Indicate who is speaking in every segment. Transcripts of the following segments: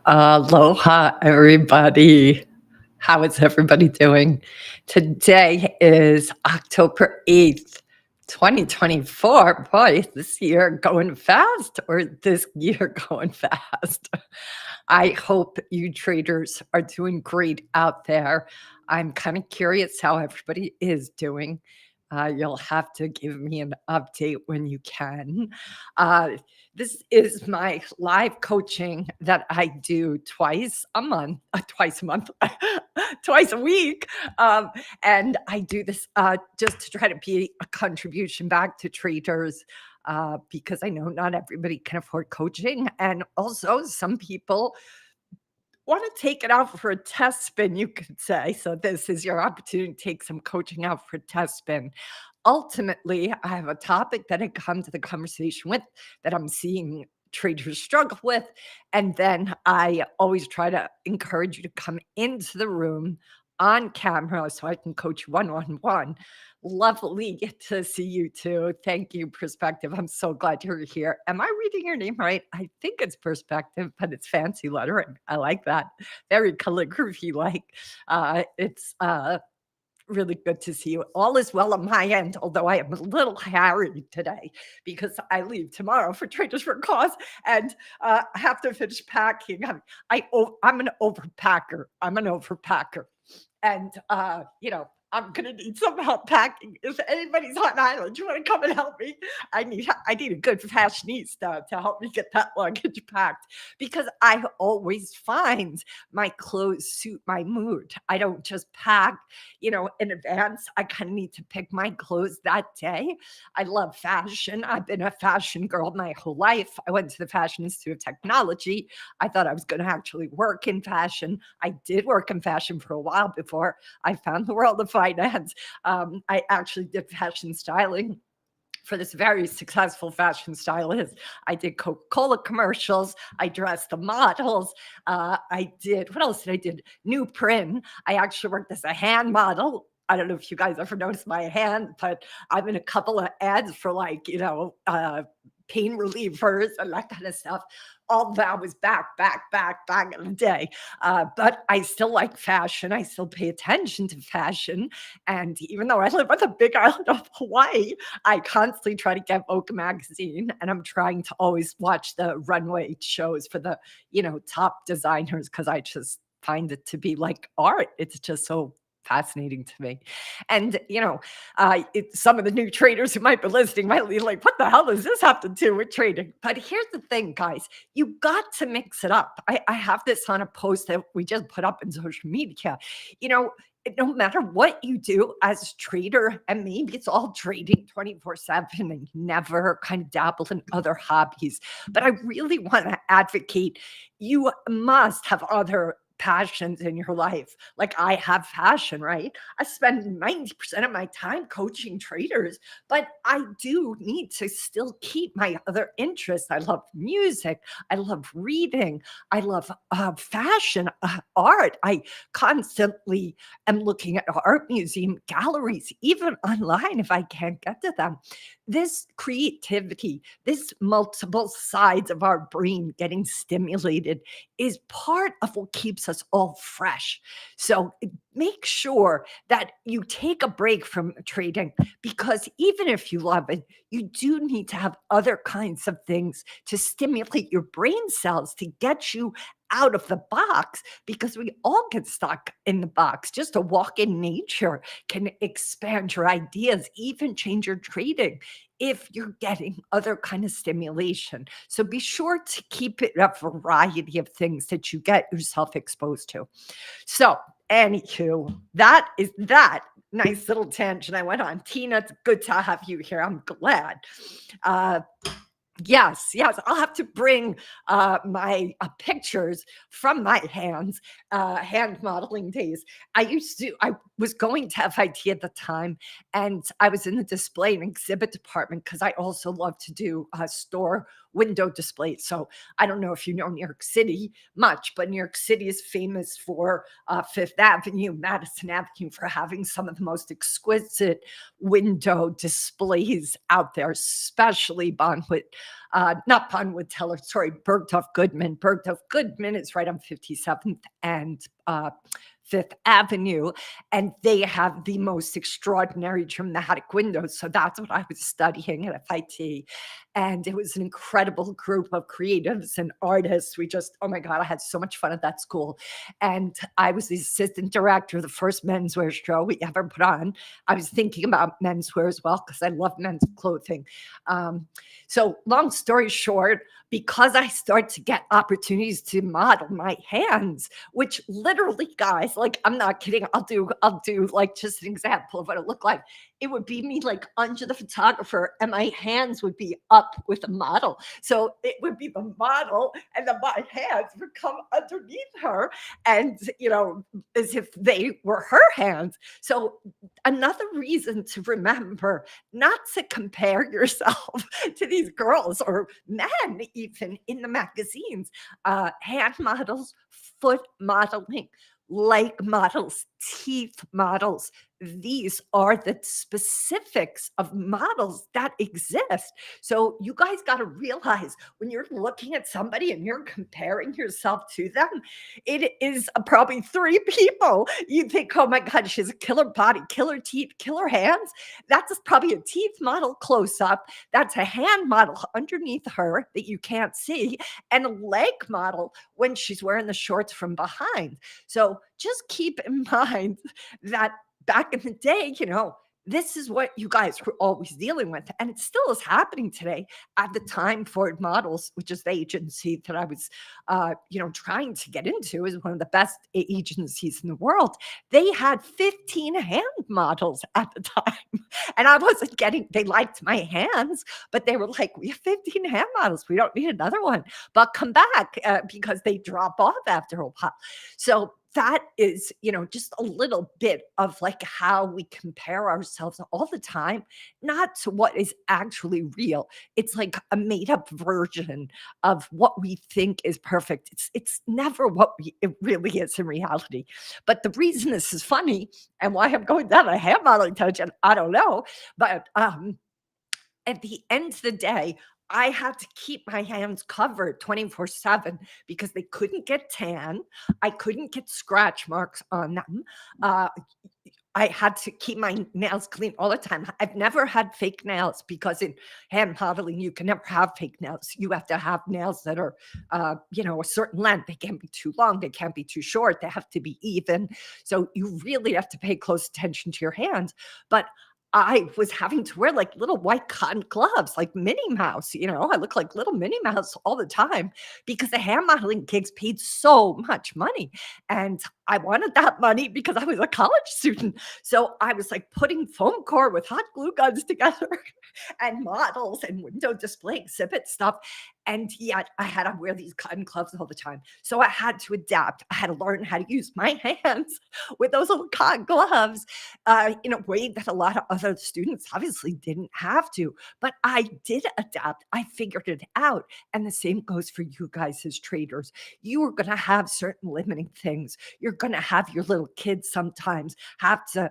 Speaker 1: Aloha, everybody. How is everybody doing? Today is October 8th, 2024. Boy, this year going fast, or this year going fast. I hope you traders are doing great out there. I'm kind of curious how everybody is doing. You'll have to give me an update when you can. Uh, this is my live coaching that I do twice a month, twice a month, twice a week. Um, and I do this just to try to be a contribution back to traders because I know not everybody can afford coaching. And also, some people want to take it out for a test spin, you could say. So, this is your opportunity to take some coaching out for a test spin. Ultimately, I have a topic that I come to the conversation with that I'm seeing traders struggle with. And then I always try to encourage you to come into the room on camera so I can coach you one on one. Lovely to see you too. Thank you, Perspective. I'm so glad you're here. Am I reading your name right? I think it's Perspective, but it's fancy lettering. I like that. Very calligraphy like. It's really good to see you. All is well on my end, although I am a little harried today because I leave tomorrow for Traders for a Cause and I have to finish packing. I'm an overpacker. I'm an overpacker. And, I'm gonna need some help packing. If anybody's on island, you want to come and help me? I need a good fashionista to help me get that luggage packed because I always find my clothes suit my mood. I don't just pack, in advance. I kind of need to pick my clothes that day. I love fashion. I've been a fashion girl my whole life. I went to the Fashion Institute of Technology. I thought I was going to actually work in fashion. I did work in fashion for a while before I found the world of finance. I actually did fashion styling for this very successful fashion stylist. I did Coca-Cola commercials. I dressed the models. I did, what else did I did? New print. I actually worked as a hand model. I don't know if you guys ever noticed my hand, but I'm in a couple of ads for pain relievers and that kind of stuff. All that was back in the day. But I still like fashion. I still pay attention to fashion. And even though I live on the big island of Hawaii, I constantly try to get Vogue magazine and I'm trying to always watch the runway shows for the, top designers because I just find it to be like art. It's just so fascinating to me. And, some of the new traders who might be listening might be like, what the hell does this have to do with trading? But here's the thing, guys, you got to mix it up. I have this on a post that we just put up in social media. No matter what you do as a trader, and maybe it's all trading 24/7 and never kind of dabble in other hobbies. But I really want to advocate you must have other passions in your life. Like I have fashion, right? I spend 90% of my time coaching traders, but I do need to still keep my other interests. I love music. I love reading. I love fashion, art. I constantly am looking at art museum galleries, even online if I can't get to them. This creativity, this multiple sides of our brain getting stimulated is part of what keeps us all fresh. So make sure that you take a break from trading because even if you love it, you do need to have other kinds of things to stimulate your brain cells to get you out of the box because we all get stuck in the box. Just a walk in nature can expand your ideas, even change your trading if you're getting other kind of stimulation. So be sure to keep it a variety of things that you get yourself exposed to. So, anywho, that is that nice little tangent I went on. Tina, it's good to have you here. I'm glad. Uh, Yes, I'll have to bring my pictures from my hand modeling days. I was going to FIT at the time, and I was in the display and exhibit department because I also love to do store window displays. So I don't know if you know New York City much, but New York City is famous for Fifth Avenue, Madison Avenue, for having some of the most exquisite window displays out there, especially Bonwood, not Bonwood Teller, sorry, Bergdorf Goodman. Bergdorf Goodman is right on 57th and Fifth Avenue, and they have the most extraordinary dramatic windows. So that's what I was studying at FIT. And it was an incredible group of creatives and artists. We just, oh my God, I had so much fun at that school. And I was the assistant director of the first menswear show we ever put on. I was thinking about menswear as well because I love men's clothing. So, long story short, because I start to get opportunities to model my hands, which literally, guys, like I'm not kidding. I'll do like just an example of what it looked like. It would be me like under the photographer, and my hands would be up with the model. So it would be the model, and then my hands would come underneath her, and as if they were her hands. So another reason to remember not to compare yourself to these girls or men, even in the magazines. Hand models, foot modeling, leg models, teeth models. These are the specifics of models that exist. So you guys got to realize when you're looking at somebody and you're comparing yourself to them, it is probably three people. You think, oh my God, she has a killer body, killer teeth, killer hands. That's probably a teeth model close up. That's a hand model underneath her that you can't see, and a leg model when she's wearing the shorts from behind. So just keep in mind that back in the day, this is what you guys were always dealing with. And it still is happening today. At the time, Ford Models, which is the agency that I was, trying to get into, is one of the best agencies in the world. They had 15 hand models at the time. And I wasn't getting, they liked my hands, but they were like, we have 15 hand models. We don't need another one. But come back because they drop off after a while. So that is, just a little bit of like how we compare ourselves all the time, not to what is actually real. It's like a made up version of what we think is perfect. It's never what it really is in reality. But the reason this is funny and why I'm going down a hair modeling tangent, I don't know. But at the end of the day, I had to keep my hands covered 24/7 because they couldn't get tan. I couldn't get scratch marks on them. Uh, I had to keep my nails clean all the time. I've never had fake nails because in hand modeling, you can never have fake nails. You have to have nails that are, a certain length. They can't be too long. They can't be too short. They have to be even. So you really have to pay close attention to your hands. But I was having to wear like little white cotton gloves, like Minnie Mouse. I look like little Minnie Mouse all the time because the hand modeling gigs paid so much money. And I wanted that money because I was a college student. So I was like putting foam core with hot glue guns together and models and window display exhibit stuff. And yet I had to wear these cotton gloves all the time. So I had to adapt. I had to learn how to use my hands with those little cotton gloves in a way that a lot of other students obviously didn't have to. But I did adapt. I figured it out. And the same goes for you guys as traders. You are going to have certain limiting things. You're going to have your little kids sometimes have to,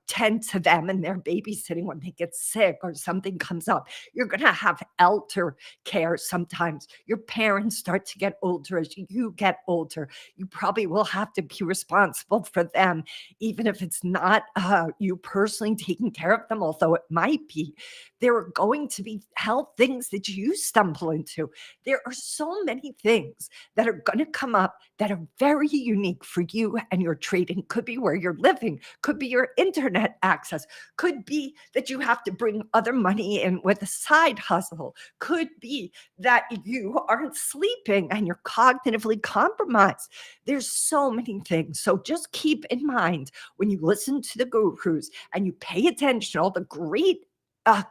Speaker 1: tend to them and they're babysitting when they get sick or something comes up. You're going to have elder care sometimes. Your parents start to get older as you get older. You probably will have to be responsible for them, even if it's not you personally taking care of them, although it might be. There are going to be health things that you stumble into. There are so many things that are going to come up that are very unique for you and your trading. Could be where you're living, could be your internet access, could be that you have to bring other money in with a side hustle, could be that you aren't sleeping and you're cognitively compromised. There's so many things. So just keep in mind when you listen to the gurus and you pay attention to all the great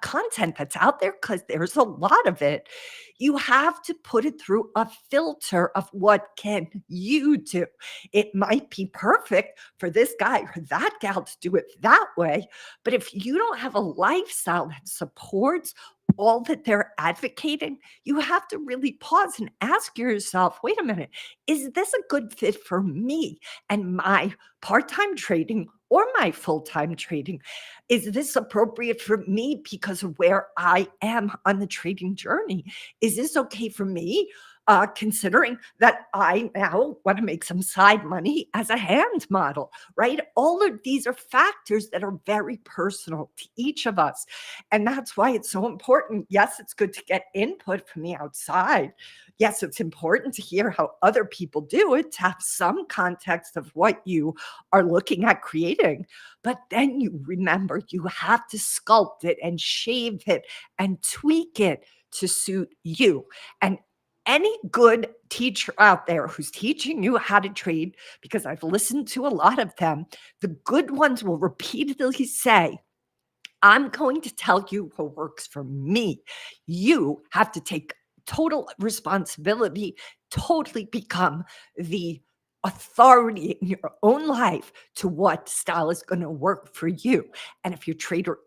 Speaker 1: content that's out there, because there's a lot of it, you have to put it through a filter of what can you do. It might be perfect for this guy or that gal to do it that way, but if you don't have a lifestyle that supports all that they're advocating, you have to really pause and ask yourself, wait a minute, is this a good fit for me and my part time trading or my full time trading? Is this appropriate for me because of where I am on the trading journey? Is this okay for me? Considering that I now want to make some side money as a hand model, right? All of these are factors that are very personal to each of us. And that's why it's so important. Yes, it's good to get input from the outside. Yes, it's important to hear how other people do it, to have some context of what you are looking at creating. But then you remember you have to sculpt it and shave it and tweak it to suit you. And any good teacher out there who's teaching you how to trade, because I've listened to a lot of them, the good ones will repeatedly say, I'm going to tell you what works for me. You have to take total responsibility, totally become the authority in your own life to what style is going to work for you. And if your trader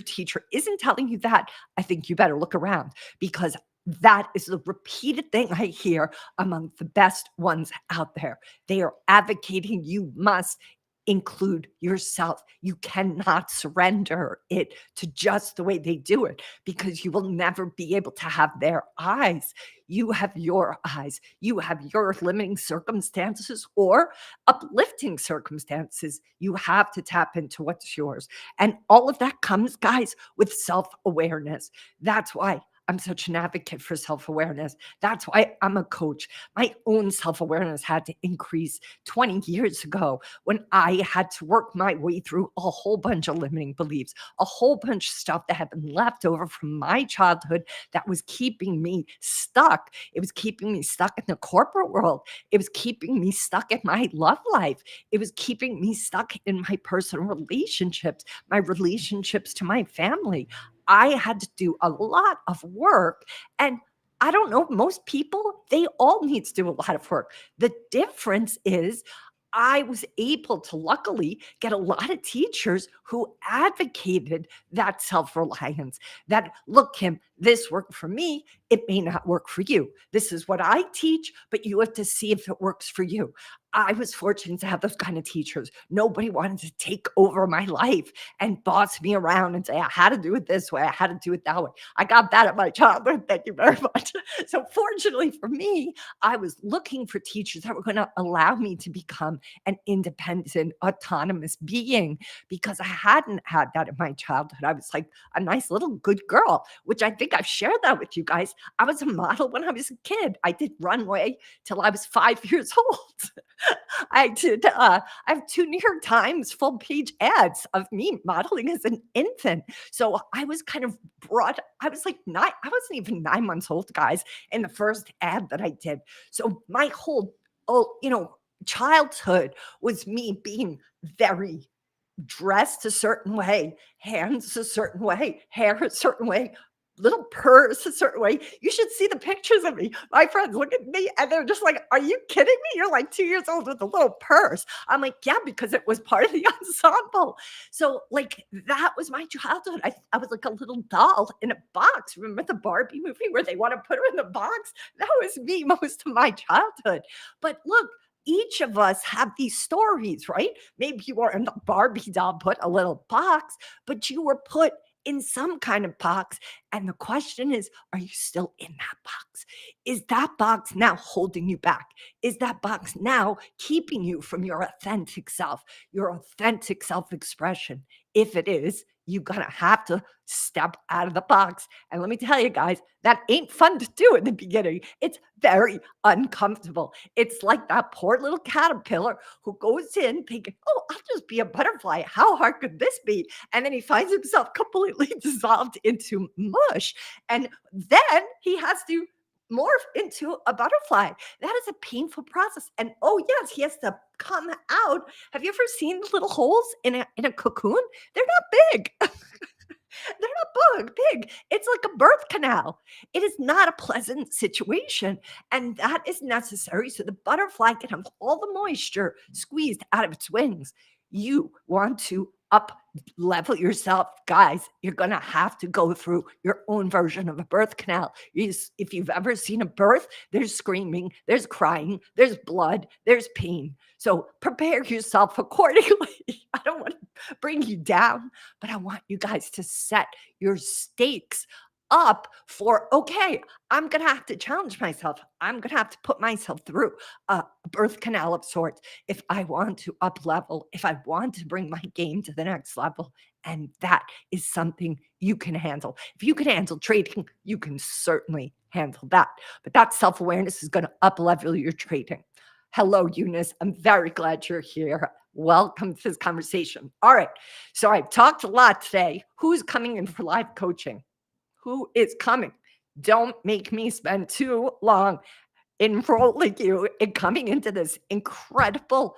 Speaker 1: teacher isn't telling you that, I think you better look around, because that is the repeated thing I hear among the best ones out there. They are advocating you must include yourself. You cannot surrender it to just the way they do it, because you will never be able to have their eyes. You have your eyes. You have your limiting circumstances or uplifting circumstances. You have to tap into what's yours. And all of that comes, guys, with self awareness. That's why I'm such an advocate for self awareness. That's why I'm a coach. My own self awareness had to increase 20 years ago when I had to work my way through a whole bunch of limiting beliefs, a whole bunch of stuff that had been left over from my childhood that was keeping me stuck. It was keeping me stuck in the corporate world. It was keeping me stuck in my love life. It was keeping me stuck in my personal relationships, my relationships to my family. I had to do a lot of work. And I don't know, most people, they all need to do a lot of work. The difference is I was able to luckily get a lot of teachers who advocated that self reliance, that, look, Kim, this worked for me. It may not work for you. This is what I teach, but you have to see if it works for you. I was fortunate to have those kind of teachers. Nobody wanted to take over my life and boss me around and say, I had to do it this way. I had to do it that way. I got that at my childhood. Thank you very much. So, fortunately for me, I was looking for teachers that were going to allow me to become an independent, autonomous being, because I hadn't had that in my childhood. I was like a nice little good girl, which I think I've shared that with you guys. I was a model when I was a kid. I did runway till I was 5 years old. I have two New York Times full page ads of me modeling as an infant. So I was kind of brought, I was like nine, I wasn't even 9 months old, guys, in the first ad that I did. So my whole, childhood was me being very dressed a certain way, hands a certain way, hair a certain way, little purse a certain way. You should see the pictures of me. My friends look at me and they're just like, are you kidding me? You're like 2 years old with a little purse. I'm like, yeah, because it was part of the ensemble. So, like, that was my childhood. I was like a little doll in a box. Remember the Barbie movie where they want to put her in the box? That was me most of my childhood. But look, each of us have these stories, right? Maybe you weren't a Barbie doll put in a little box, but you were put in some kind of box. And the question is, are you still in that box? Is that box now holding you back? Is that box now keeping you from your authentic self expression? If it is, you're going to have to step out of the box. And let me tell you guys, that ain't fun to do in the beginning. It's very uncomfortable. It's like that poor little caterpillar who goes in thinking, oh, I'll just be a butterfly. How hard could this be? And then he finds himself completely dissolved into mush. And then he has to morph into a butterfly. That is a painful process. And oh, yes, he has to come out. Have you ever seen the little holes in a cocoon? They're not big. They're not big. It's like a birth canal. It is not a pleasant situation. And that is necessary so the butterfly can have all the moisture squeezed out of its wings. You want to up level yourself, guys. You're going to have to go through your own version of a birth canal. If you've ever seen a birth, there's screaming, there's crying, there's blood, there's pain. So prepare yourself accordingly. I don't want to bring you down, but I want you guys to set your stakes up for, okay, I'm going to have to challenge myself. I'm going to have to put myself through a birth canal of sorts if I want to up level, if I want to bring my game to the next level. And that is something you can handle. If you can handle trading, you can certainly handle that. But that self awareness is going to up level your trading. Hello, Eunice. I'm very glad you're here. Welcome to this conversation. All right. So I've talked a lot today. Who's coming in for live coaching? Who is coming? Don't make me spend too long enrolling you in coming into this incredible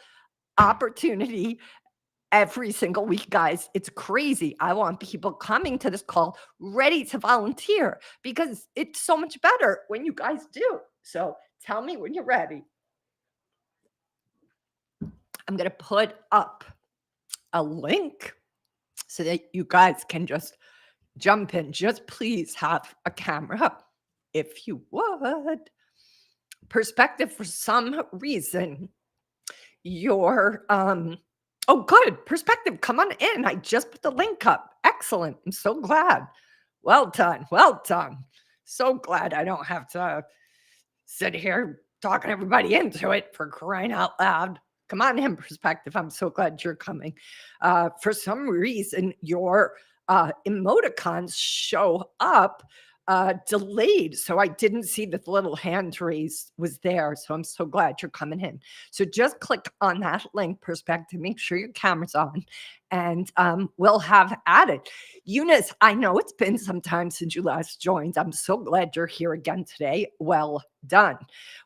Speaker 1: opportunity every single week, guys. It's crazy. I want people coming to this call ready to volunteer because it's so much better when you guys do. So tell me when you're ready. I'm going to put up a link so that you guys can just jump in. Just please have a camera if you would. Perspective, for some reason, your oh, good. Perspective, come on in. I just put the link up. Excellent. I'm so glad. Well done. Well done. So glad I don't have to sit here talking everybody into it, for crying out loud. Come on in, Perspective. I'm so glad you're coming. For some reason, your emoticons show up delayed. So I didn't see that the little hand raise was there. So I'm so glad you're coming in. So just click on that link, Perspective. Make sure your camera's on, and we'll have at it. Eunice, I know it's been some time since you last joined. I'm so glad you're here again today. Well done.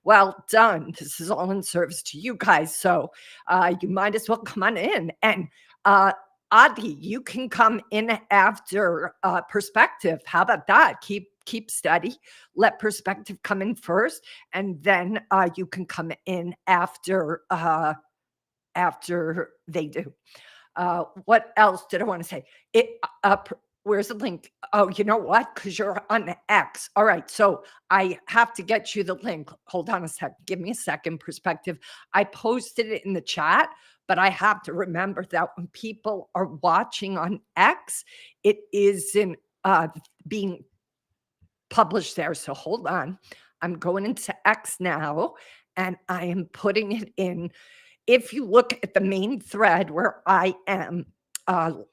Speaker 1: Well done. This is all in service to you guys. So you might as well come on in. And Adi, you can come in after Perspective. How about that? Keep steady. Let Perspective come in first, and then you can come in after they do. What else did I want to say? Where's the link? Oh, you know what? Because you're on X. All right. So I have to get you the link. Hold on a sec. Give me a second, Perspective. I posted it in the chat, but I have to remember that when people are watching on X, it isn't being published there. So hold on. I'm going into X now, and I am putting it in. If you look at the main thread where I am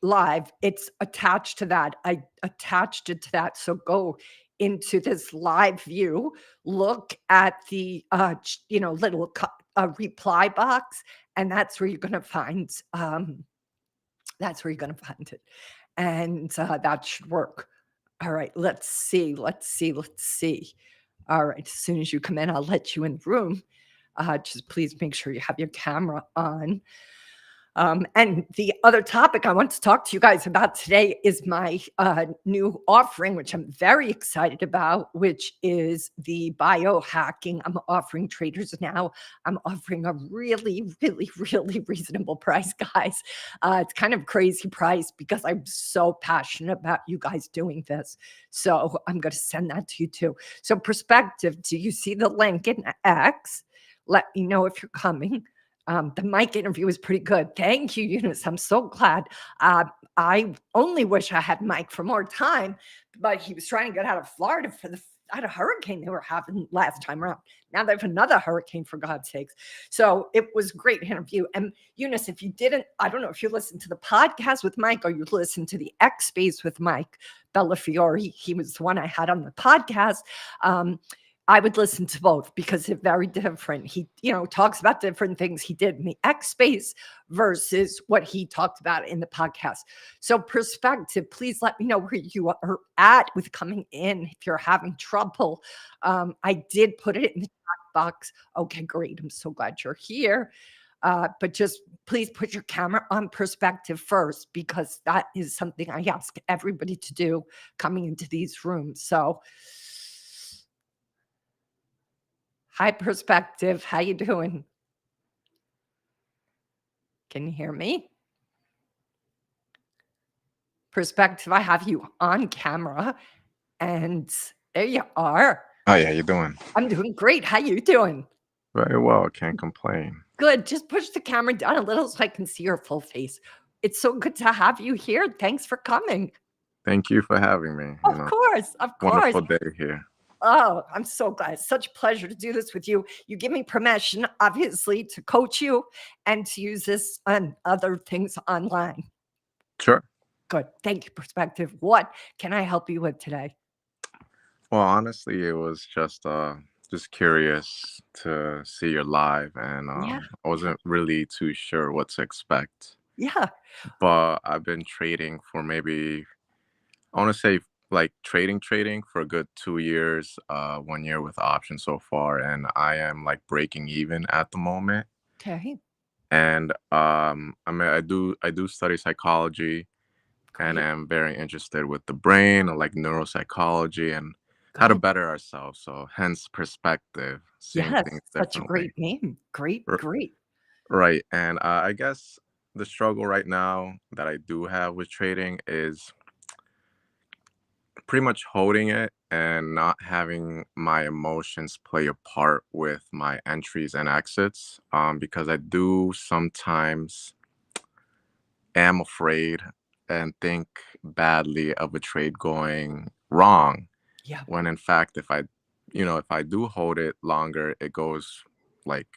Speaker 1: live, it's attached to that. I attached it to that. So go into this live view, look at the little reply box, and that's where you're going to find it, and that should work. All right, let's see. All right, as soon as you come in, I'll let you in the room. Just please make sure you have your camera on. And the other topic I want to talk to you guys about today is my new offering, which I'm very excited about, which is the biohacking. I'm offering traders now. I'm offering a really, really, really reasonable price, guys. It's kind of crazy price because I'm so passionate about you guys doing this. So I'm going to send that to you too. So Perspective, do you see the link in X? Let me know if you're coming. The Mike interview was pretty good. Thank you, Eunice. I'm so glad. I only wish I had Mike for more time, but he was trying to get out of Florida for a hurricane they were having last time around. Now they have another hurricane, for God's sakes. So it was a great interview. And Eunice, if you didn't, I don't know if you listened to the podcast with Mike or you listened to the X Space with Mike Bellafiore. He was the one I had on the podcast. I would listen to both because they're very different. He, talks about different things he did in the X Space versus what he talked about in the podcast. So Perspective, please let me know where you are at with coming in if you're having trouble. I did put it in the chat box. Okay, great. I'm so glad you're here. But just please put your camera on Perspective first, because that is something I ask everybody to do coming into these rooms. So hi, Perspective. How you doing? Can you hear me? Perspective, I have you on camera, and there you are.
Speaker 2: Oh yeah, you doing?
Speaker 1: I'm doing great. How you doing?
Speaker 2: Very well. Can't complain.
Speaker 1: Good. Just push the camera down a little so I can see your full face. It's so good to have you here. Thanks for coming.
Speaker 2: Thank you for having me.
Speaker 1: Of course, of course.
Speaker 2: Wonderful day here.
Speaker 1: Oh, I'm so glad. It's such a pleasure to do this with you. You give me permission, obviously, to coach you and to use this on other things online.
Speaker 2: Sure.
Speaker 1: Good. Thank you, Perspective. What can I help you with today?
Speaker 2: Well, honestly, it was just curious to see your live, and
Speaker 1: Yeah.
Speaker 2: I wasn't really too sure what to expect.
Speaker 1: Yeah.
Speaker 2: But I've been trading for maybe I want to say like trading for a good 2 years, 1 year with options so far, and I am like breaking even at the moment.
Speaker 1: Okay.
Speaker 2: And I do study psychology, and
Speaker 1: Great.
Speaker 2: am very interested with the brain and like neuropsychology and how to
Speaker 1: Good.
Speaker 2: better ourselves. So hence perspective, seeing
Speaker 1: Yes.
Speaker 2: things
Speaker 1: Such a
Speaker 2: differently.
Speaker 1: great name. Great.
Speaker 2: R-
Speaker 1: Great.
Speaker 2: right. And I guess the struggle right now that I do have with trading is pretty much holding it and not having my emotions play a part with my entries and exits, because I do sometimes am afraid and think badly of a trade going wrong,
Speaker 1: Yeah.
Speaker 2: when in fact if I do hold it longer, it goes like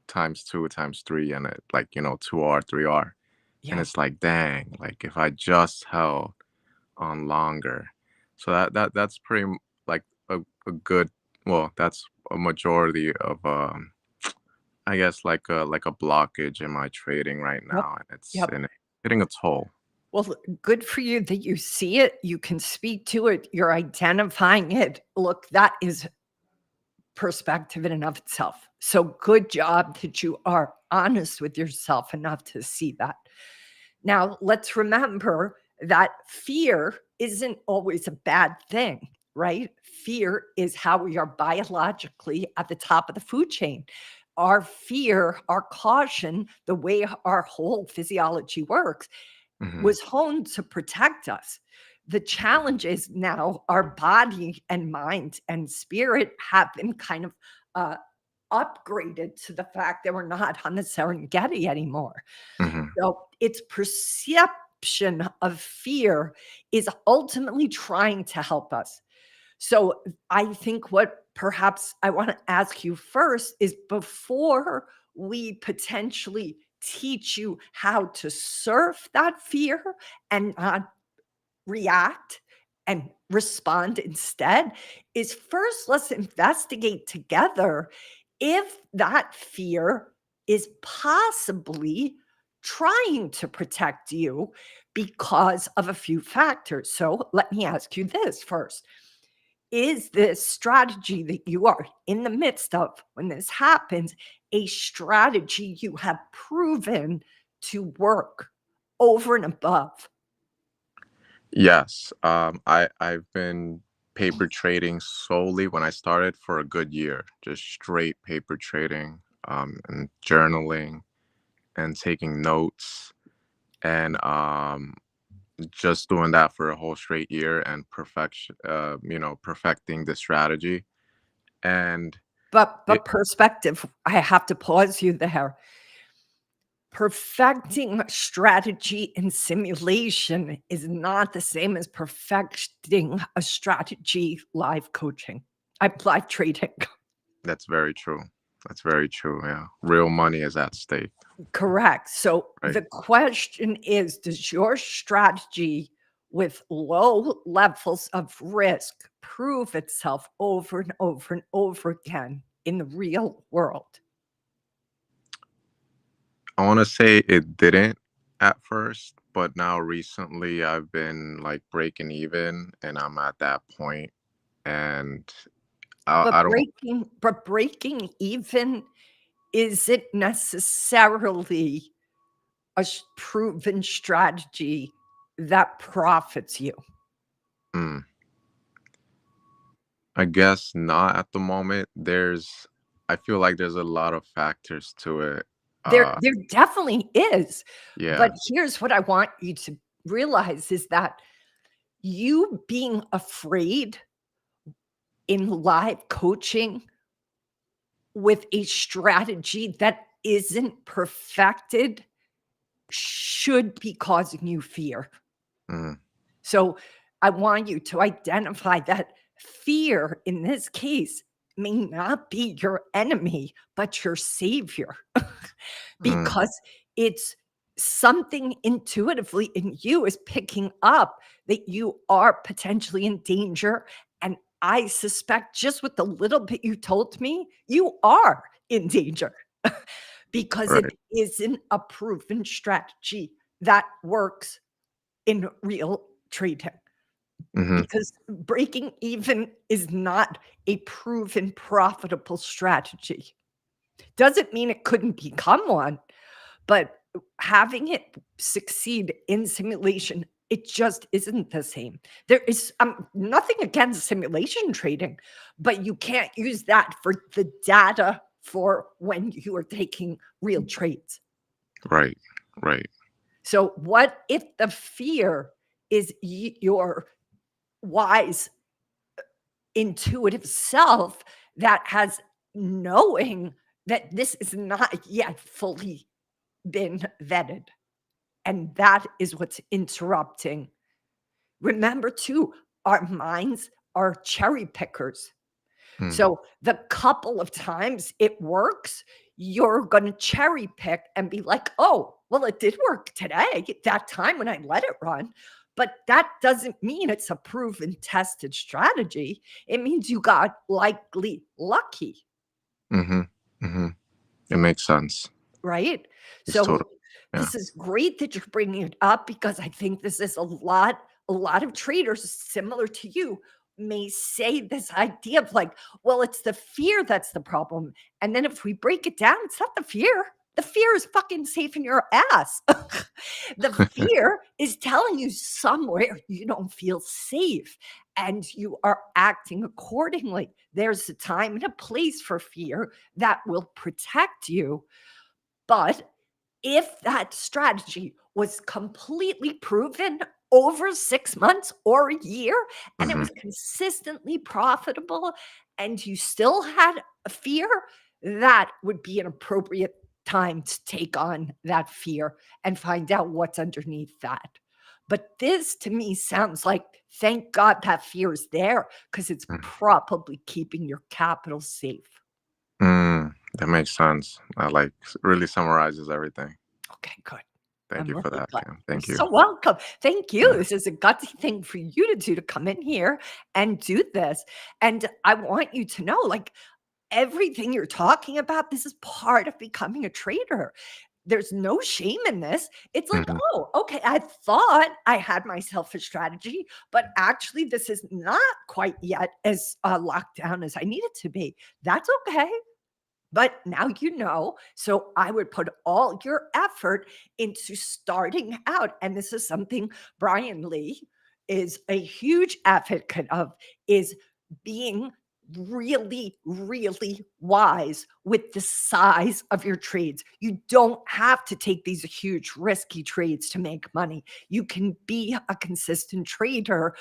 Speaker 2: times two, times three, and it like 2R, 3R. And
Speaker 1: Yeah.
Speaker 2: it's like, dang, like if I just held on longer. So that's like a good, well, that's a majority of I guess like a blockage in my trading right
Speaker 1: Yep.
Speaker 2: now, and it's
Speaker 1: Yep.
Speaker 2: hitting a toll.
Speaker 1: Well, good for you that you see it. You can speak to it. You're identifying it. Look, that is perspective in and of itself. So good job that you are honest with yourself enough to see that. Now, let's remember that fear isn't always a bad thing, right? Fear is how we are biologically at the top of the food chain. Our fear, our caution, the way our whole physiology works
Speaker 2: Hmm.
Speaker 1: was honed to protect us. The challenge is now our body and mind and spirit have been kind of uh, upgraded to the fact that we're not on the Serengeti anymore.
Speaker 2: Hmm.
Speaker 1: So its perception of fear is ultimately trying to help us. So I think what perhaps I want to ask you first is, before we potentially teach you how to surf that fear and not react and respond instead, is first let's investigate together if that fear is possibly trying to protect you because of a few factors. So let me ask you this first: is this strategy that you are in the midst of when this happens a strategy you have proven to work over and above?
Speaker 2: Yes, I've been paper trading solely when I started for a good year, just straight paper trading, and journaling and taking notes, and just doing that for a whole straight year and perfecting the strategy. And it,
Speaker 1: But perspective, I have to pause you there. Perfecting strategy in simulation is not the same as perfecting a strategy live coaching. I live trading.
Speaker 2: that's very true. That's very true. Yeah, real money is at stake,
Speaker 1: Correct. So
Speaker 2: right?
Speaker 1: the question is, does your strategy with low levels of risk prove itself over and over and over again in the real world?
Speaker 2: I want to say it didn't at first, but now recently I've been like breaking even, and I'm at that point, and I don't.
Speaker 1: But breaking even isn't necessarily a proven strategy that profits you.
Speaker 2: mm, I guess not at the moment. I feel like there's a lot of factors to it.
Speaker 1: There
Speaker 2: Uh,
Speaker 1: there definitely is, but
Speaker 2: yeah.
Speaker 1: here's what I want you to realize is that you being afraid in live coaching with a strategy that isn't perfected should be causing you fear.
Speaker 2: Mm,
Speaker 1: So I want you to identify that fear in this case may not be your enemy, but your savior,
Speaker 2: mm,
Speaker 1: because it's something intuitively in you is picking up that you are potentially in danger. And I suspect just with the little bit you told me, you are in danger because it
Speaker 2: right.
Speaker 1: isn't a proven strategy that works in real trading,
Speaker 2: Mhm.
Speaker 1: because breaking even is not a proven profitable strategy. Doesn't mean it couldn't become one, but having it succeed in simulation, it just isn't the same. There is nothing against simulation trading, but you can't use that for the data for when you are taking real trades.
Speaker 2: Right. Right.
Speaker 1: So, what if the fear is your wise, intuitive self that has knowing that this is not yet fully been vetted? And that is what's interrupting. Remember, too, our minds are cherry pickers.
Speaker 2: Mm,
Speaker 1: So the couple of times it works, you're going to cherry pick and be like, oh, well, it did work today, that time when I let it run. But that doesn't mean it's a proven, tested strategy. It means you got likely lucky,
Speaker 2: mhm. Mhm. It makes sense.
Speaker 1: right?
Speaker 2: It's
Speaker 1: So
Speaker 2: total. Yeah.
Speaker 1: this is great that you're bringing it up, because I think this is a lot of traders similar to you may say this idea of like, well, it's the fear that's the problem. And then if we break it down, it's not the fear. The fear is fucking safe in your ass. The fear is telling you somewhere you don't feel safe and you are acting accordingly. There's a time and a place for fear that will protect you. But if that strategy was completely proven over 6 months or a year, and it
Speaker 2: Mhm.
Speaker 1: was consistently profitable, and you still had a fear, that would be an appropriate time to take on that fear and find out what's underneath that. But this to me sounds like, thank God that fear is there, because it's
Speaker 2: Mm.
Speaker 1: probably keeping your capital safe.
Speaker 2: That makes sense. Really summarizes everything.
Speaker 1: Okay, good.
Speaker 2: Thank
Speaker 1: I'm
Speaker 2: you for
Speaker 1: really
Speaker 2: that,
Speaker 1: glad.
Speaker 2: Kim.
Speaker 1: You're
Speaker 2: Thank you.
Speaker 1: so welcome. Thank you.
Speaker 2: Yeah.
Speaker 1: This is a gutsy thing for you to do, to come in here and do this. And I want you to know, like, everything you're talking about, this is part of becoming a trader. There's no shame in this. It's like,
Speaker 2: Mhm.
Speaker 1: oh, okay, I thought I had myself a strategy, but actually, this is not quite yet as locked down as I need it to be. That's okay. But now you know. So I would put all your effort into starting out. And this is something Brian Lee is a huge advocate of, is being really, really wise with the size of your trades. You don't have to take these huge risky trades to make money. You can be a consistent trader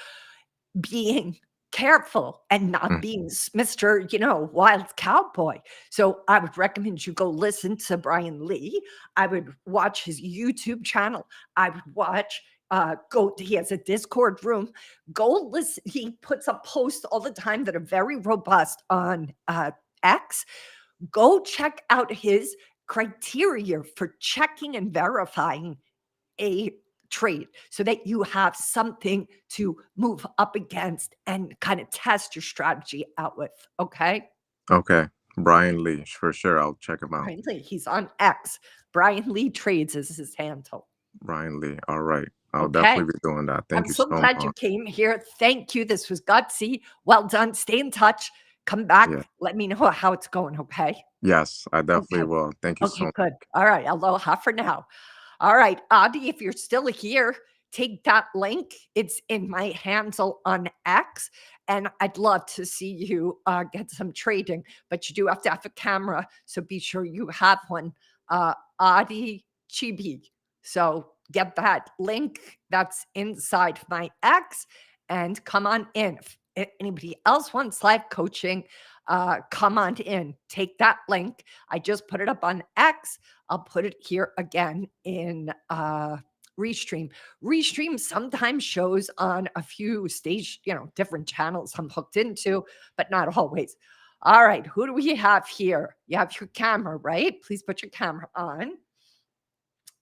Speaker 1: being careful and not
Speaker 2: Mm.
Speaker 1: being Mr., wild cowboy. So I would recommend you go listen to Brian Lee. I would watch his YouTube channel. I would watch he has a Discord room. Go listen. He puts up posts all the time that are very robust on X. Go check out his criteria for checking and verifying a trade, so that you have something to move up against and kind of test your strategy out with. Okay.
Speaker 2: Okay. Brian Lee, for sure. I'll check him out.
Speaker 1: Brian Lee, he's on X. Brian Lee Trades is his handle.
Speaker 2: Brian Lee. All right. I'll
Speaker 1: Okay.
Speaker 2: definitely be doing that.
Speaker 1: I'm
Speaker 2: Thank you
Speaker 1: so
Speaker 2: so
Speaker 1: glad you
Speaker 2: much.
Speaker 1: came here. Thank you. This was gutsy. Well done. Stay in touch. Come
Speaker 2: Yeah.
Speaker 1: back. Let me know how it's going. Okay.
Speaker 2: Yes, I definitely
Speaker 1: Okay.
Speaker 2: will. Thank you so
Speaker 1: Okay,
Speaker 2: much.
Speaker 1: good. All right. Aloha for now. All right, Adi, if you're still here, take that link. It's in my handle on X, and I'd love to see you get some trading, but you do have to have a camera, so be sure you have one. Adi Chibi. So get that link that's inside my X and come on in. If anybody else wants live coaching, come on in. Take that link. I just put it up on X. I'll put it here again in Restream. Restream sometimes shows on a few different channels I'm hooked into, but not always. All right, who do we have here? You have your camera, right? Please put your camera on.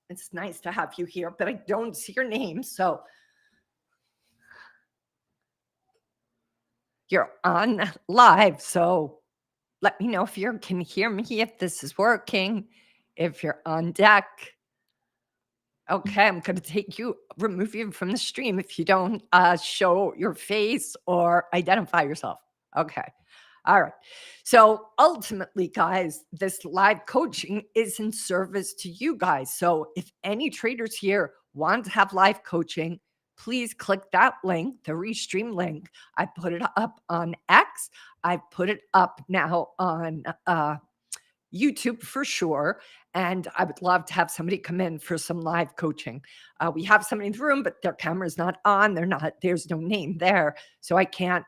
Speaker 1: It's nice to have you here, but I don't see your name. So you're on live. So let me know if you can hear me, if this is working, if you're on deck. Okay, I'm going to remove you from the stream if you don't show your face or identify yourself. Okay. All right. So ultimately, guys, this live coaching is in service to you guys. So if any traders here want to have live coaching, please click that link, the Restream link. I put it up on X. I put it up now on YouTube for sure. And I would love to have somebody come in for some live coaching. We have somebody in the room, but their camera's not on. There's no name there. So I can't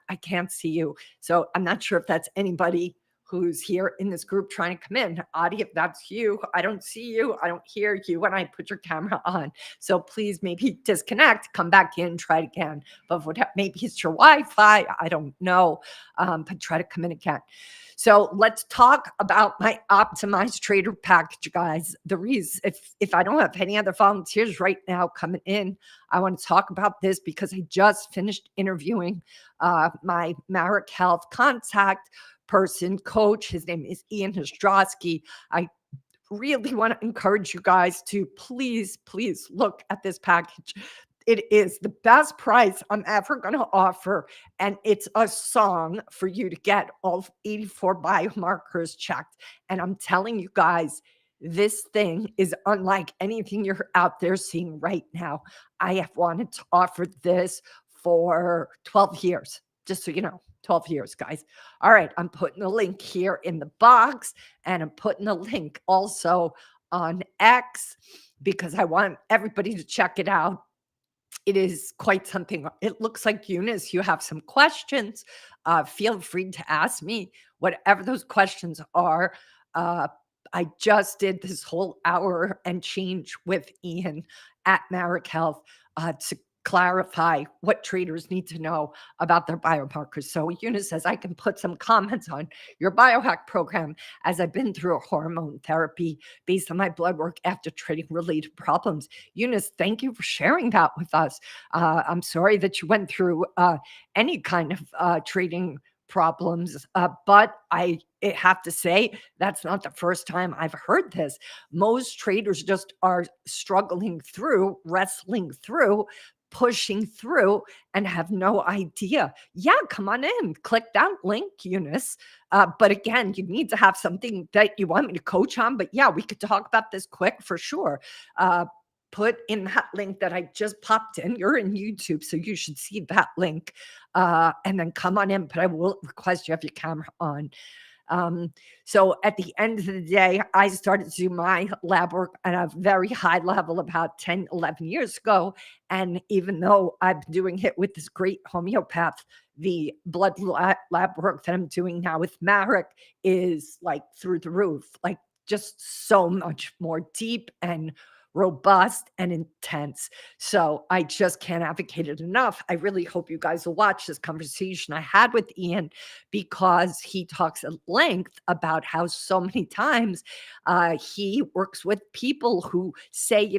Speaker 1: see you. So I'm not sure if that's anybody who's here in this group trying to come in. Adi, if that's you, I don't see you. I don't hear you when I put your camera on. So please maybe disconnect, come back in, try it again. But maybe it's your Wi-Fi. I don't know. But try to come in again. So let's talk about my optimized trader package, guys. The reason, if I don't have any other volunteers right now coming in, I want to talk about this because I just finished interviewing my Marek Health contact person, coach. His name is Ian Ostrowski. I really want to encourage you guys to please look at this package. It is the best price I'm ever going to offer. And it's a song for you to get all 84 biomarkers checked. And I'm telling you guys, this thing is unlike anything you're out there seeing right now. I have wanted to offer this for 12 years, just so you know. 12 years, guys. All right, I'm putting the link here in the box, and I'm putting the link also on X because I want everybody to check it out. It is quite something. It looks like, Eunice, you have some questions. Feel free to ask me whatever those questions are. I just did this whole hour and change with Ian at Marek Health to clarify what traders need to know about their biomarkers. So Eunice says, I can put some comments on your biohack program as I've been through a hormone therapy based on my blood work after trading related problems. Eunice, thank you for sharing that with us. I'm sorry that you went through any kind of trading problems, but I have to say that's not the first time I've heard this. Most traders just are struggling through, wrestling through, pushing through, and have no idea. Yeah, come on in, click that link, Eunice. But again, you need to have something that you want me to coach on. But yeah, we could talk about this quick for sure. Put in that link that I just popped in. You're in YouTube, so you should see that link. And then come on in, but I will request you have your camera on. So at the end of the day, I started to do my lab work at a very high level about 10, 11 years ago. And even though I've been doing it with this great homeopath, the blood lab work that I'm doing now with Marek is like through the roof, like just so much more deep and robust and intense. So I just can't advocate it enough. I really hope you guys will watch this conversation I had with Ian because he talks at length about how so many times he works with people who say,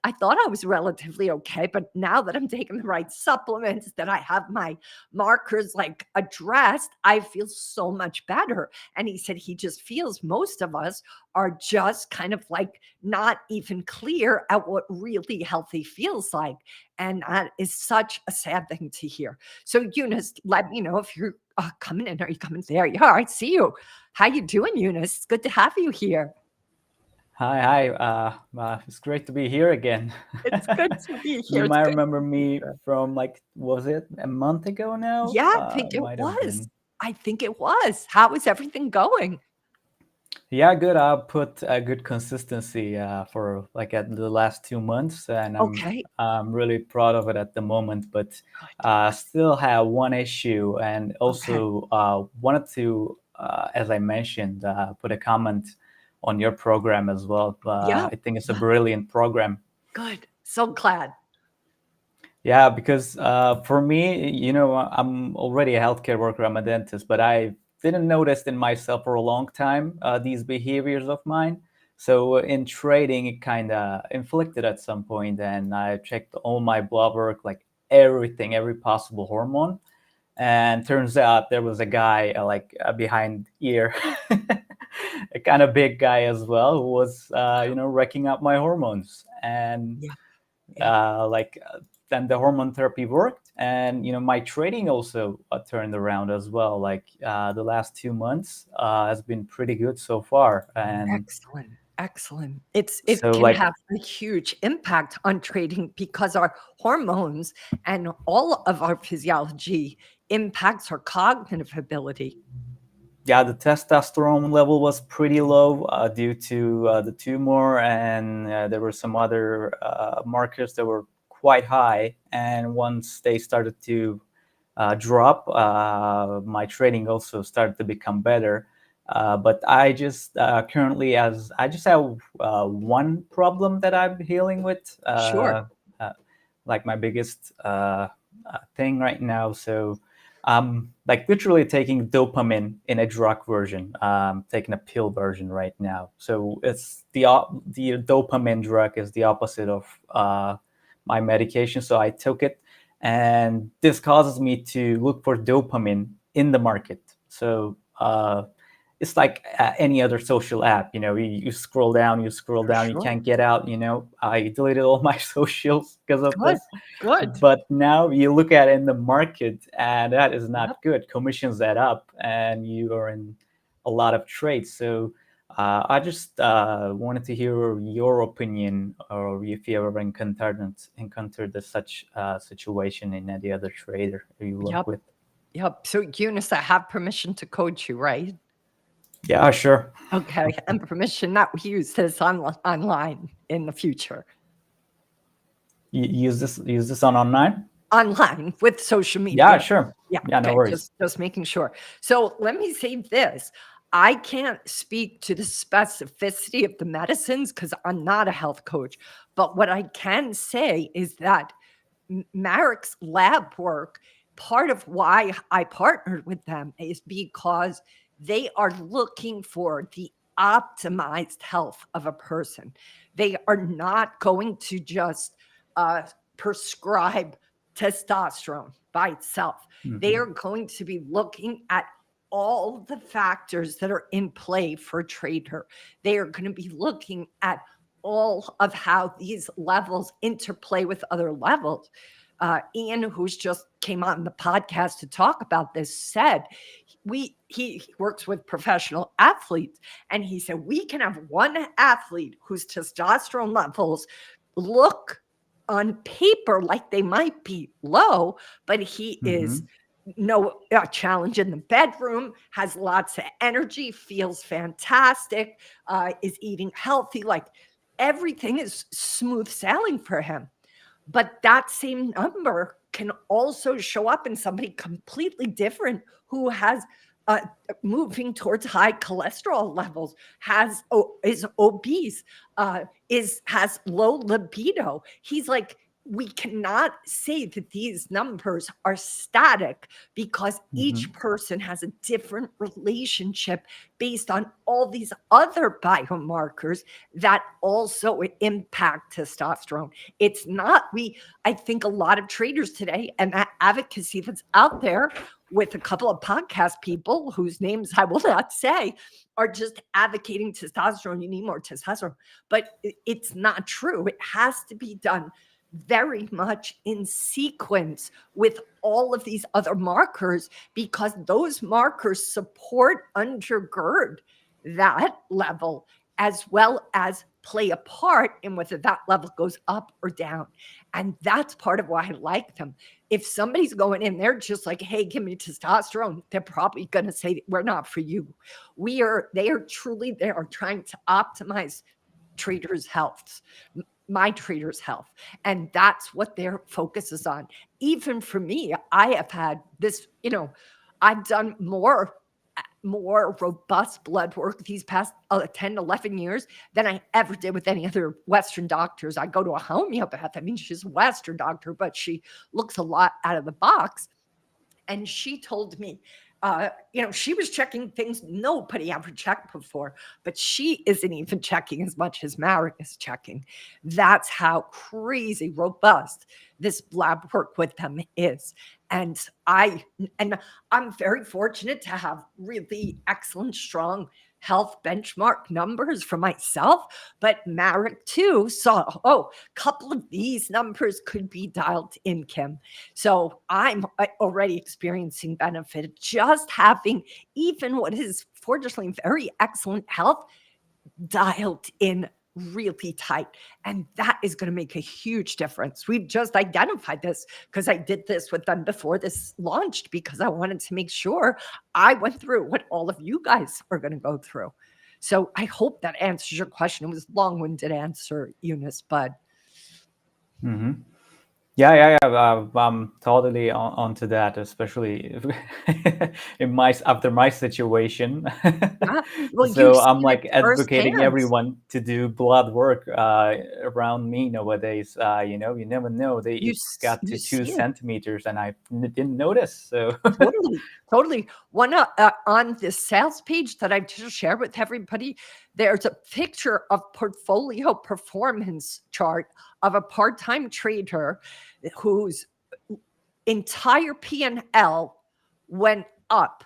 Speaker 1: I thought I was relatively okay, but now that I'm taking the right supplements, that I have my markers like addressed, I feel so much better. And he said he just feels most of us are just kind of like not even clear at what really healthy feels like. And that is such a sad thing to hear. So Eunice, let me know if you're coming in. Are you coming? There you are. I see you. How you doing, Eunice? It's good to have you here.
Speaker 3: Hi. It's great to be here again.
Speaker 1: It's good to be here.
Speaker 3: You might remember me from was it a month ago now?
Speaker 1: Yeah, I think it was. I think it was. How is everything going?
Speaker 3: Yeah, good. I put a good consistency for like at the last 2 months, and
Speaker 1: Okay,
Speaker 3: I'm really proud of it at the moment. But
Speaker 1: good.
Speaker 3: still have one issue, and
Speaker 1: Okay,
Speaker 3: also wanted to, as I mentioned, put a comment on your program as well.
Speaker 1: yeah,
Speaker 3: I think it's a
Speaker 1: yeah,
Speaker 3: brilliant program.
Speaker 1: good. So glad.
Speaker 3: Yeah, because for me, I'm already a healthcare worker. I'm a dentist, but I didn't notice in myself for a long time these behaviors of mine. So in trading, it kind of inflicted at some point, and I checked all my blood work, like everything, every possible hormone, and turns out there was a guy like behind ear, a kind of big guy as well, who was wrecking up my hormones, and
Speaker 1: Yeah, yeah.
Speaker 3: like then the hormone therapy worked, and my trading also turned around as well. Like the last 2 months has been pretty good so far, and
Speaker 1: Excellent, excellent. It
Speaker 3: so
Speaker 1: can
Speaker 3: like
Speaker 1: have a huge impact on trading because our hormones and all of our physiology impacts our cognitive ability.
Speaker 3: yeah, the testosterone level was pretty low due to the tumor, and there were some other markers that were quite high, and once they started to drop, my trading also started to become better. But I just currently, as I just have one problem that I'm dealing with,
Speaker 1: Sure.
Speaker 3: like my biggest thing right now. So I'm like literally taking dopamine in a drug version, taking a pill version right now. So it's the dopamine drug is the opposite of my medication. So I took it, and this causes me to look for dopamine in the market. So it's like any other social app. You scroll down, you
Speaker 1: Sure.
Speaker 3: can't get out. I deleted all my socials because of
Speaker 1: Good.
Speaker 3: this.
Speaker 1: Good.
Speaker 3: But now you look at it in the market, and that is
Speaker 1: Yep.
Speaker 3: not good. Commissions that up, and you are in a lot of trades. So I just wanted to hear your opinion, or if you ever encountered such situation in any other trader you work
Speaker 1: Yep.
Speaker 3: with.
Speaker 1: Yep. So Eunice, I have permission to coach you, right?
Speaker 3: Yeah, sure.
Speaker 1: Okay. And permission not to use this online in the future.
Speaker 3: Use this on online.
Speaker 1: Online with social
Speaker 3: Yeah,
Speaker 1: media.
Speaker 3: sure.
Speaker 1: Yeah,
Speaker 3: Yeah, no
Speaker 1: okay,
Speaker 3: worries.
Speaker 1: just making sure. So let me say this. I can't speak to the specificity of the medicines because I'm not a health coach. But what I can say is that Marek's lab work, part of why I partnered with them is because they are looking for the optimized health of a person. They are not going to just uh, prescribe testosterone by itself. They
Speaker 3: Hmm.
Speaker 1: are going to be looking at all the factors that are in play for a trader. They are going to be looking at all of how these levels interplay with other levels. Ian, who's just came on the podcast to talk about this, said he works with professional athletes, and he said we can have one athlete whose testosterone levels look on paper like they might be low, but he is
Speaker 3: Hmm.
Speaker 1: no challenge in the bedroom, has lots of energy, feels fantastic, is eating healthy, like everything is smooth sailing for him. But that same number can also show up in somebody completely different who has uh, moving towards high cholesterol levels, is obese, has low libido. He's like, we cannot say that these numbers are static because
Speaker 3: Hmm.
Speaker 1: each person has a different relationship based on all these other biomarkers that also impact testosterone. It's not, I think a lot of traders today and that advocacy that's out there with a couple of podcast people whose names I will not say are just advocating testosterone. You need more testosterone, but it's not true. It has to be done very much in sequence with all of these other markers because those markers support, undergird that level. as well as play a part in whether that level goes up or down. And that's part of why I like them. If somebody's going in there just like, hey, give me testosterone, they're probably going to say, we're not for you. They are trying to optimize traders' health, my traders' health. And that's what their focus is on. Even for me, I have had this, I've done more robust blood work these past 10, 11 years than I ever did with any other Western doctors. I go to a homeopath. I mean, she's a Western doctor, but she looks a lot out of the box. And she told me, she was checking things nobody ever checked before, but she isn't even checking as much as Marek is checking. That's how crazy robust this lab work with them is. And I'm very fortunate to have really excellent, strong health benchmark numbers for myself, but Marek too saw, a couple of these numbers could be dialed in, Kim. So I'm already experiencing benefit just having even what is fortunately very excellent health dialed in really tight. And that is going to make a huge difference. We've just identified this because I did this with them before this launched, because I wanted to make sure I went through what all of you guys are going to go through. So I hope that answers your question. It was a long-winded answer, Eunice, but.
Speaker 3: Mm-hmm. Yeah. I'm totally onto that, especially after my situation.
Speaker 1: Well,
Speaker 3: so I'm like advocating everyone to do blood work around me nowadays. You never know. It got to 2 centimeters, and I didn't notice. So
Speaker 1: totally. One on this sales page that I just shared with everybody, there's a picture of portfolio performance chart of a part-time trader whose entire P&L went up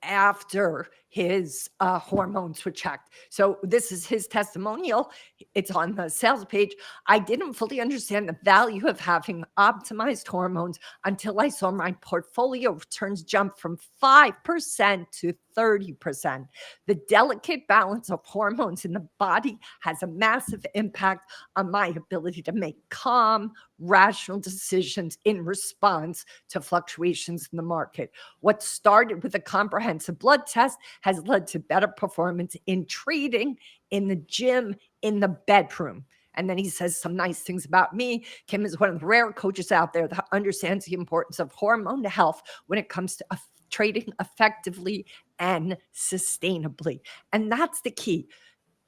Speaker 1: after his hormones were checked. So this is his testimonial. It's on the sales page. I didn't fully understand the value of having optimized hormones until I saw my portfolio returns jump from 5% to 30%. The delicate balance of hormones in the body has a massive impact on my ability to make calm, rational decisions in response to fluctuations in the market. What started with a comprehensive blood test has led to better performance in trading, in the gym, in the bedroom. And then he says some nice things about me. Kim is one of the rare coaches out there that understands the importance of hormone health when it comes to trading effectively and sustainably. And that's the key.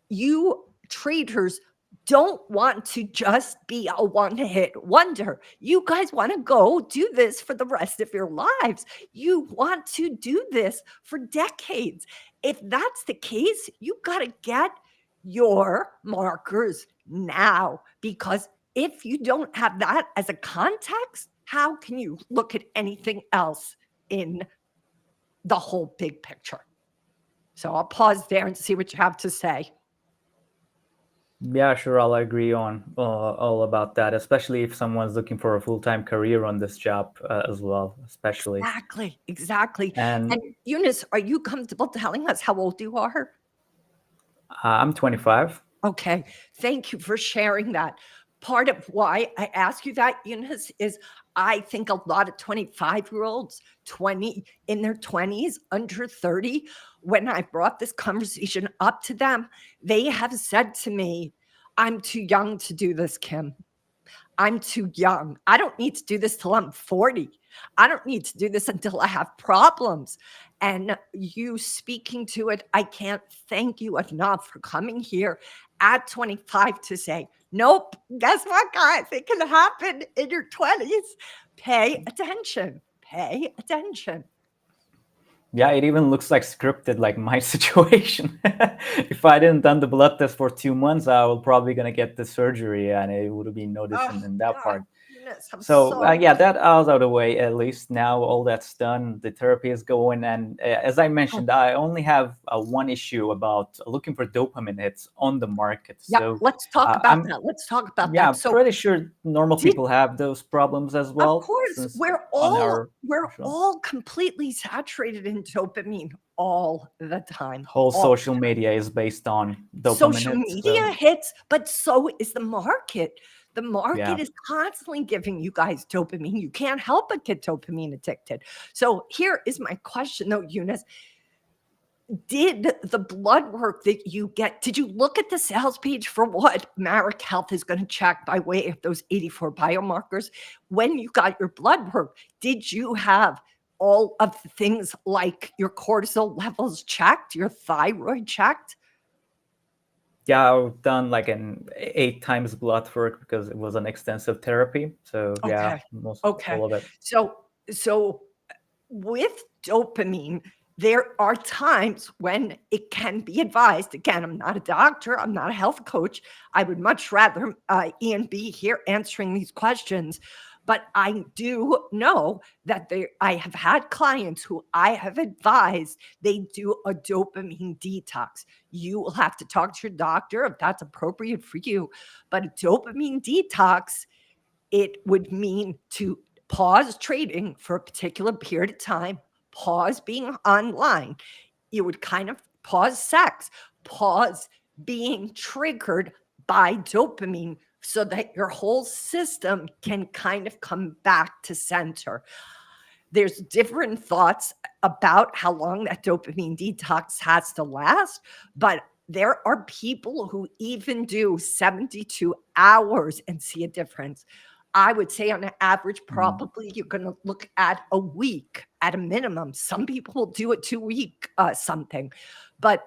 Speaker 1: You traders don't want to just be a one-hit wonder. You guys want to go do this for the rest of your lives. You want to do this for decades. If that's the case, you got to get your markers now, because if you don't have that as a context, how can you look at anything else in the whole big picture? So I'll pause there and see what you have to say.
Speaker 3: Yeah, sure. I'll agree on all about that, especially if someone's looking for a full-time career on this job as well, especially.
Speaker 1: Exactly. And Eunice, are you comfortable telling us how old you are?
Speaker 3: I'm 25.
Speaker 1: Okay. Thank you for sharing that. Part of why I ask you that, Eunice, is I think a lot of 25-year-olds, in their 20s, under 30, when I brought this conversation up to them, they have said to me, I'm too young to do this, Kim. I'm too young. I don't need to do this till I'm 40. I don't need to do this until I have problems. And you speaking to it, I can't thank you enough for coming here at 25 to say, nope, guess what, guys? It can happen in your 20s. Pay attention. Pay attention.
Speaker 3: Yeah, it even looks like scripted, like my situation. If I didn't done the blood test for 2 months, I was probably going to get the surgery, and it would have been noticed in that part. So yeah, that I was out of the way. At least now all that's done, the therapy is going. And as I mentioned, I only have one issue about looking for dopamine hits on the market.
Speaker 1: Yeah, so let's talk about that. Let's talk about that.
Speaker 3: Yeah, I'm pretty sure normal people have those problems as well.
Speaker 1: Of course, we're all completely saturated in dopamine. all the time.
Speaker 3: Whole
Speaker 1: all
Speaker 3: social media is based on
Speaker 1: social
Speaker 3: dopamine hits.
Speaker 1: media hits, but so is the market. The market
Speaker 3: Yeah.
Speaker 1: is constantly giving you guys dopamine. You can't help but get dopamine addicted. So here is my question though, Eunice. Did the blood work that you get, did you look at the sales page for what Marek Health is going to check by way of those 84 biomarkers? When you got your blood work, did you have all of the things like your cortisol levels checked, your thyroid checked?
Speaker 3: Yeah, I've done like an 8 times blood work because it was an extensive therapy. So yeah,
Speaker 1: Okay. Okay.
Speaker 3: all of it.
Speaker 1: So with dopamine, there are times when it can be advised. Again, I'm not a doctor, I'm not a health coach. I would much rather Ian be here answering these questions. But I do know that I have had clients who I have advised they do a dopamine detox. You will have to talk to your doctor if that's appropriate for you. But a dopamine detox, it would mean to pause trading for a particular period of time, pause being online. You would kind of pause sex, pause being triggered by dopamine so that your whole system can kind of come back to center. There's different thoughts about how long that dopamine detox has to last, but there are people who even do 72 hours and see a difference. I would say on an average, probably you're going to look at a week at a minimum. Some people will do a 2-week something, but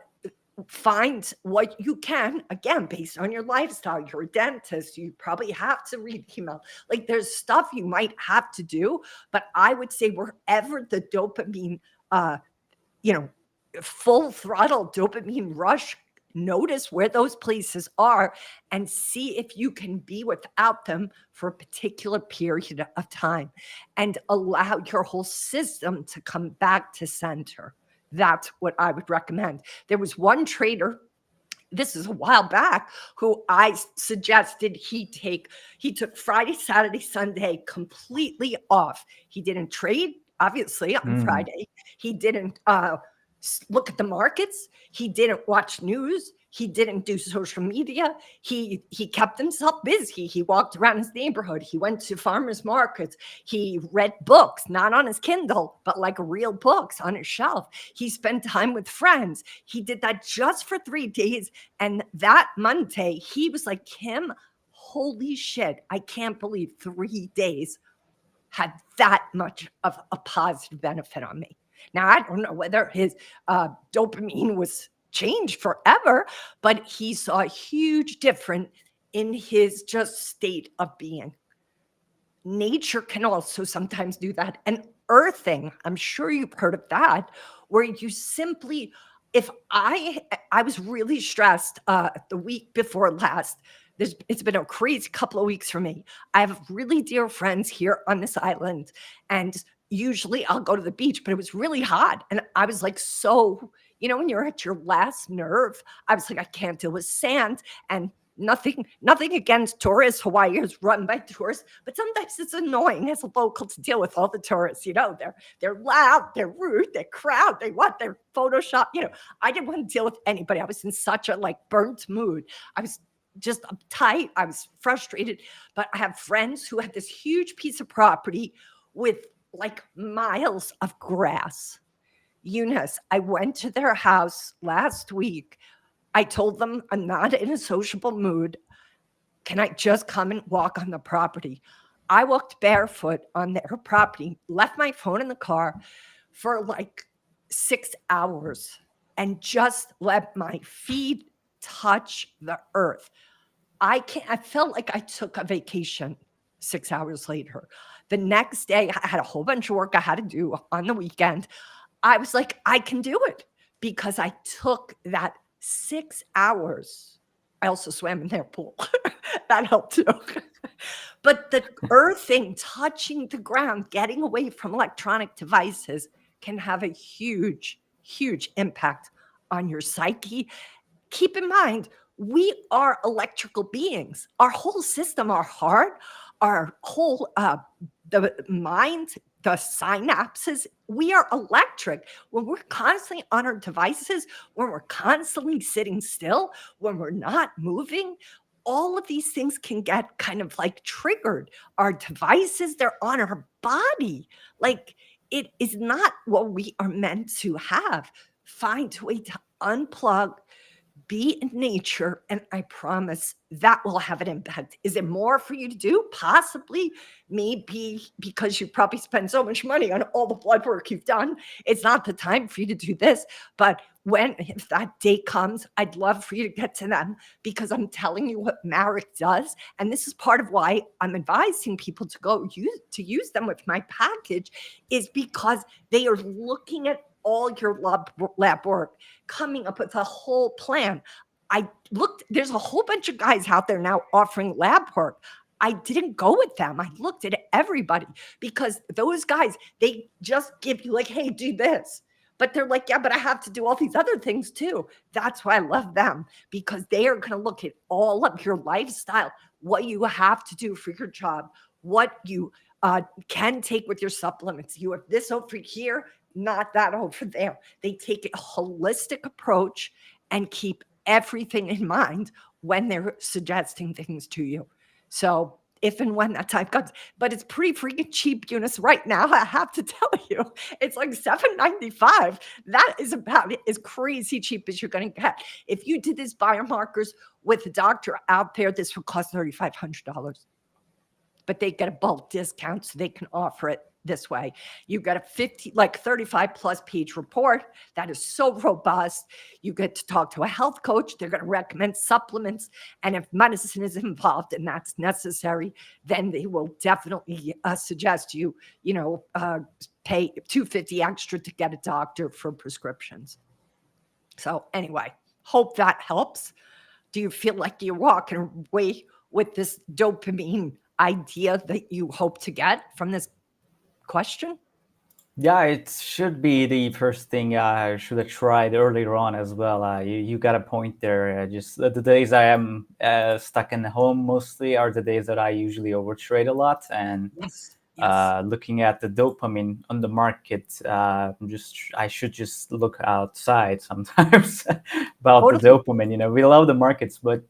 Speaker 1: find what you can, again, based on your lifestyle. You're a dentist, you probably have to read email. Like there's stuff you might have to do, but I would say wherever the dopamine, full throttle dopamine rush, notice where those places are and see if you can be without them for a particular period of time and allow your whole system to come back to center. That's what I would recommend. There was one trader, this is a while back, who I suggested he took Friday, Saturday, Sunday completely off. He didn't trade, obviously, on Friday. He didn't look at the markets. He didn't watch news. He didn't do social media. He kept himself busy. He walked around his neighborhood. He went to farmers markets. He read books, not on his Kindle, but like real books on his shelf. He spent time with friends. He did that just for 3 days. And that Monday, he was like, Kim, holy shit, I can't believe 3 days had that much of a positive benefit on me. Now, I don't know whether his dopamine was changed forever, but he saw a huge difference in his just state of being. Nature can also sometimes do that. And earthing, I'm sure you've heard of that, where you simply, if I was really stressed the week before last. It's been a crazy couple of weeks for me. I have really dear friends here on this island, and usually I'll go to the beach, but it was really hot. And I was like, when you're at your last nerve, I was like, I can't deal with sand. And nothing against tourists. Hawaii is run by tourists, but sometimes it's annoying as a local to deal with all the tourists. They're loud, they're rude, they're crowd, they're Photoshop. I didn't want to deal with anybody. I was in such a burnt mood. I was just uptight. I was frustrated, but I have friends who had this huge piece of property with miles of grass. Eunice, I went to their house last week. I told them I'm not in a sociable mood. Can I just come and walk on the property? I walked barefoot on their property, left my phone in the car for 6 hours and just let my feet touch the earth. I felt like I took a vacation 6 hours later. The next day, I had a whole bunch of work I had to do on the weekend. I was like, I can do it because I took that 6 hours. I also swam in their pool. That helped too. But the earthing, touching the ground, getting away from electronic devices can have a huge, huge impact on your psyche. Keep in mind, we are electrical beings. Our whole system, our heart, our whole the mind, the synapses, we are electric. When we're constantly on our devices, when we're constantly sitting still, when we're not moving, all of these things can get kind of like triggered. Our devices, they're on our body. Like, it is not what we are meant to have. Find a way to unplug, be in nature, and I promise that will have an impact. Is it more for you to do? Possibly, maybe, because you probably spend so much money on all the blood work you've done. It's not the time for you to do this. But if that day comes, I'd love for you to get to them, because I'm telling you what Marek does. And this is part of why I'm advising people to use them with my package, is because they are looking at all your lab work, coming up with a whole plan. I looked, there's a whole bunch of guys out there now offering lab work. I didn't go with them. I looked at everybody, because those guys, they just give you like, hey, do this. But they're like, yeah, but I have to do all these other things too. That's why I love them, because they are going to look at all of your lifestyle, what you have to do for your job, what you can take with your supplements. You have this over here, not that over there. They take a holistic approach and keep everything in mind when they're suggesting things to you. So if and when that time comes, but it's pretty freaking cheap, Eunice, right now. I have to tell you, it's like $7.95. That is about as crazy cheap as you're going to get. If you did this biomarkers with a doctor out there, this would cost $3,500. But they get a bulk discount, so they can offer it this way. You get a 35 plus page report that is so robust. You get to talk to a health coach. They're going to recommend supplements. And if medicine is involved and that's necessary, then they will definitely suggest you pay $250 extra to get a doctor for prescriptions. So anyway, hope that helps. Do you feel like you're walking away with this dopamine idea that you hope to get from this question?
Speaker 3: Yeah, it should be the first thing I should have tried earlier on as well. You got a point there. Just the days I am stuck in the home mostly are the days that I usually overtrade a lot. And
Speaker 1: Yes.
Speaker 3: looking at the dopamine on the market, I should just look outside sometimes about the dopamine. We love the markets, but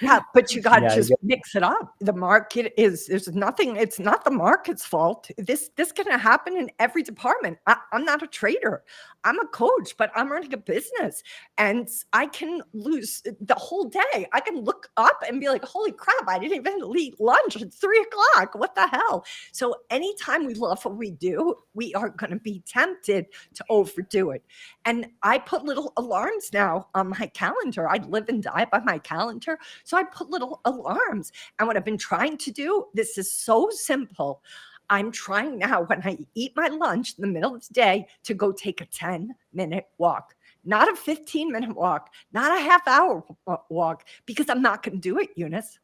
Speaker 1: yeah, but you got to just mix it up. The market there's nothing, it's not the market's fault. This can happen in every department. I'm not a trader. I'm a coach, but I'm running a business, and I can lose the whole day. I can look up and be like, holy crap, I didn't even eat lunch at 3:00. What the hell? So anytime we love what we do, we are going to be tempted to overdo it. And I put little alarms now on my calendar. I live and die by my calendar. So I put little alarms. And what I've been trying to do, this is so simple. I'm trying now, when I eat my lunch in the middle of the day, to go take a 10-minute walk. Not a 15-minute walk, not a half-hour walk, because I'm not going to do it, Eunice.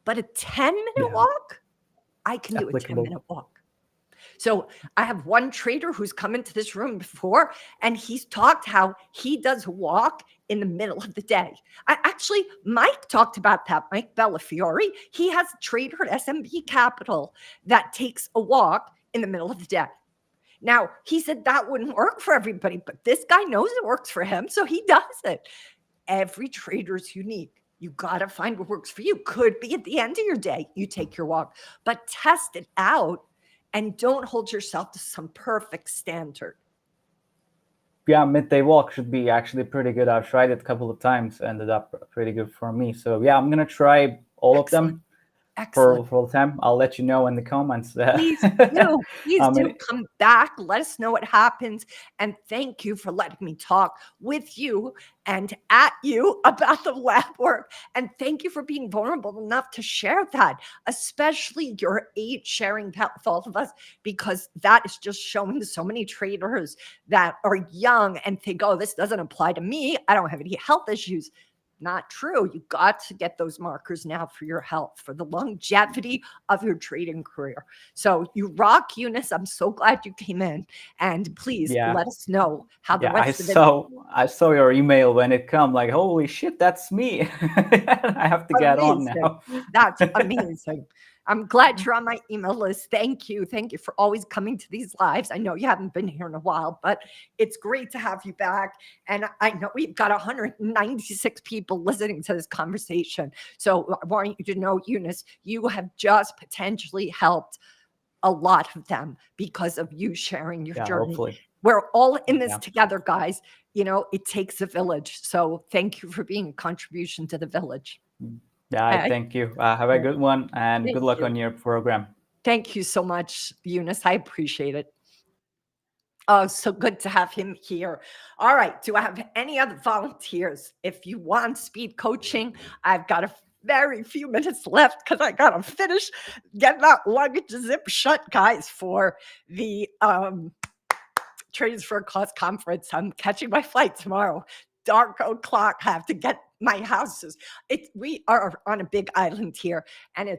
Speaker 1: But a 10-minute walk, I can do a 10-minute walk. So I have one trader who's come into this room before, and he's talked how he does a walk in the middle of the day. Mike talked about that, Mike Bellafiore. He has a trader at SMB Capital that takes a walk in the middle of the day. Now, he said that wouldn't work for everybody, but this guy knows it works for him, so he does it. Every trader is unique. You got to find what works for you. Could be at the end of your day, you take your walk, but test it out. And don't hold yourself to some perfect standard.
Speaker 3: Yeah, midday walk should be actually pretty good. I've tried it a couple of times, ended up pretty good for me. So yeah, I'm going to try all of them for all the time. I'll let you know in the comments.
Speaker 1: Please do. Please do come back. Let us know what happens. And thank you for letting me talk with you and at you about the lab work. And thank you for being vulnerable enough to share that, especially your age, sharing that with all of us, because that is just showing so many traders that are young and think, oh, this doesn't apply to me. I don't have any health issues. Not true. You got to get those markers now for your health, for the longevity of your trading career. So you rock, Eunice. I'm so glad you came in, and please let us know how the rest of it.
Speaker 3: I saw your email when it come. Like, holy shit, that's me. I have to get on now.
Speaker 1: That's amazing. I'm glad you're on my email list. Thank you. Thank you for always coming to these lives. I know you haven't been here in a while, but it's great to have you back. And I know we've got 196 people listening to this conversation. So I want you to know, Eunice, you have just potentially helped a lot of them because of you sharing your journey.
Speaker 3: Hopefully.
Speaker 1: We're all in this together, guys. It takes a village. So thank you for being a contribution to the village.
Speaker 3: Yeah, thank you. Have a good one, and good luck on your program.
Speaker 1: Thank you so much, Eunice. I appreciate it. Oh, so good to have him here. All right. Do I have any other volunteers? If you want speed coaching, I've got a very few minutes left because I got to finish getting that luggage zip shut, guys, for the Traders for a Cause conference. I'm catching my flight tomorrow. Dark o'clock. I have to get my houses. We are on a big island here, and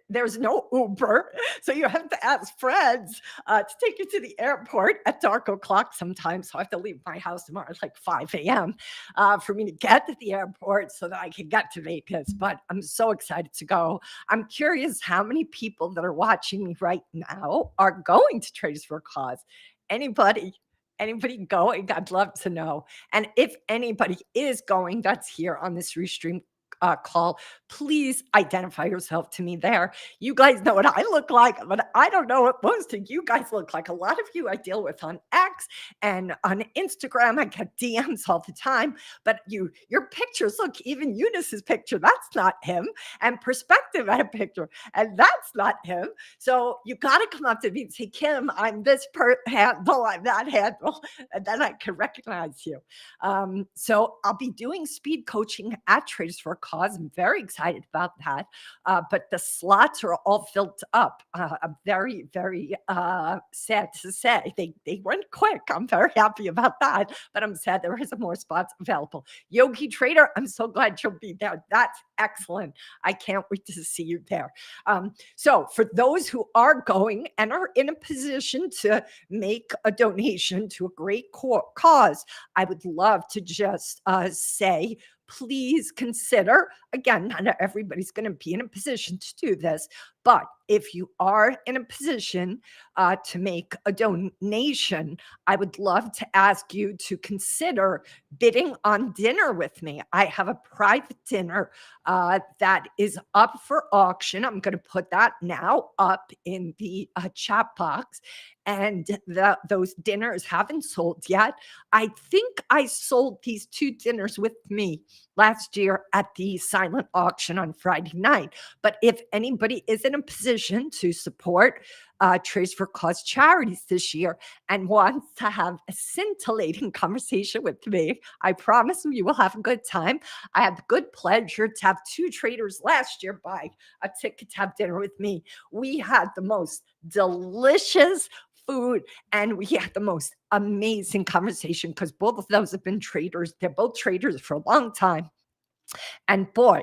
Speaker 1: there's no Uber, so you have to ask friends to take you to the airport at dark o'clock sometimes. So I have to leave my house tomorrow at like 5 a.m. For me to get to the airport so that I can get to Vegas. But I'm so excited to go. I'm curious how many people that are watching me right now are going to Traders for a Cause. Anybody going? I'd love to know. And if anybody is going that's here on this Restream call, please identify yourself to me there. You guys know what I look like, but I don't know what most of you guys look like. A lot of you I deal with on X and on Instagram. I get DMs all the time, but your pictures, look, even Eunice's picture, that's not him. And Perspective had a picture, and that's not him. So you got to come up to me and say, Kim, I'm this handle, I'm that handle, and then I can recognize you. So I'll be doing speed coaching at Traders for a Cause. I'm very excited about that. But the slots are all filled up. I'm very, very sad to say. They went quick. I'm very happy about that, but I'm sad there isn't more spots available. Yogi Trader, I'm so glad you'll be there. That's excellent. I can't wait to see you there. So for those who are going and are in a position to make a donation to a great cause, I would love to just say, please consider, again, not everybody's going to be in a position to do this, but if you are in a position to make a donation, I would love to ask you to consider bidding on dinner with me. I have a private dinner that is up for auction. I'm going to put that now up in the chat box. And those dinners haven't sold yet. I think I sold these 2 dinners with me last year at the silent auction on Friday night. But if anybody is in a position to support Traders for Cause charities this year and wants to have a scintillating conversation with me, I promise you will have a good time. I had the good pleasure to have 2 traders last year buy a ticket to have dinner with me. We had the most delicious food, and we had the most amazing conversation because both of those have been traders. They're both traders for a long time. And boy,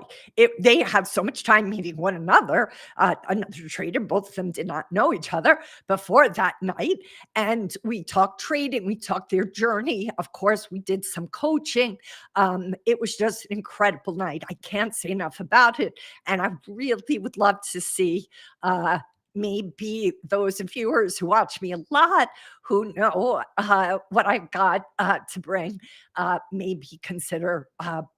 Speaker 1: they have so much time meeting one another. Another trader, both of them did not know each other before that night. And we talked trading, we talked their journey. Of course, we did some coaching. It was just an incredible night. I can't say enough about it. And I really would love to see maybe those viewers who watch me a lot, who know what I've got to bring, maybe consider